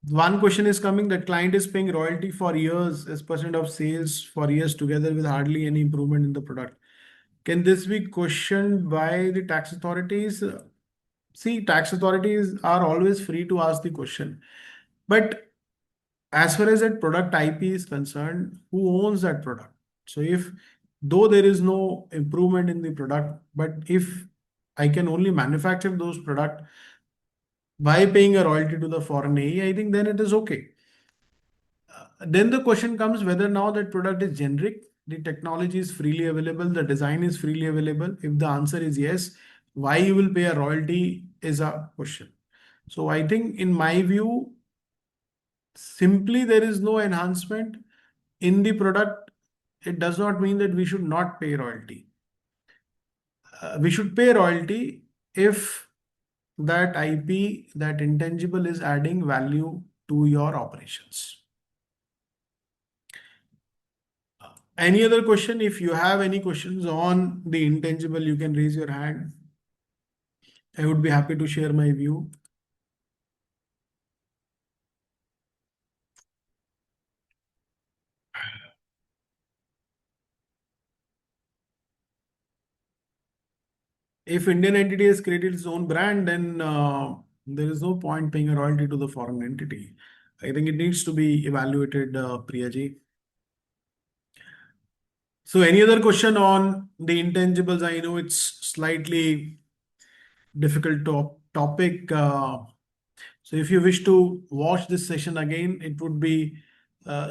One question is coming that client is paying royalty for years as percent of sales for years together with hardly any improvement in the product. Can this be questioned by the tax authorities? See, tax authorities are always free to ask the question. But as far as that product IP is concerned, who owns that product? So if though there is no improvement in the product, but if I can only manufacture those product by paying a royalty to the foreign AE, I think then it is okay. Then the question comes whether now that product is generic, the technology is freely available, the design is freely available. If the answer is yes, why you will pay a royalty is a question. So I think in my view, simply there is no enhancement in the product. It does not mean that we should not pay royalty. We should pay royalty if that IP, that intangible is adding value to your operations. Any other question? If you have any questions on the intangible, you can raise your hand. I would be happy to share my view. If Indian entity has created its own brand, then there is no point paying a royalty to the foreign entity. I think it needs to be evaluated, Priyaji. So any other question on the intangibles? I know it's slightly difficult topic. So if you wish to watch this session again, it would be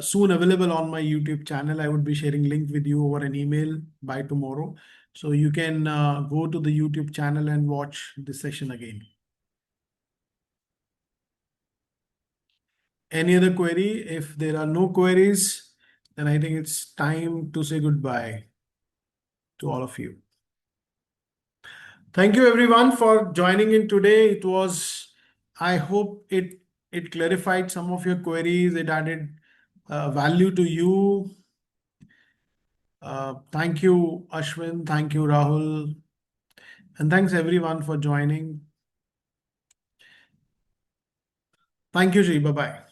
soon available on my YouTube channel. I would be sharing link with you over an email by tomorrow. So you can go to the YouTube channel and watch this session again. Any other query? If there are no queries, then I think it's time to say goodbye to all of you. Thank you everyone for joining in today. I hope it clarified some of your queries. It added value to you. Thank you, Ashwin. Thank you, Rahul. And thanks everyone for joining. Thank you, Ji. Bye bye.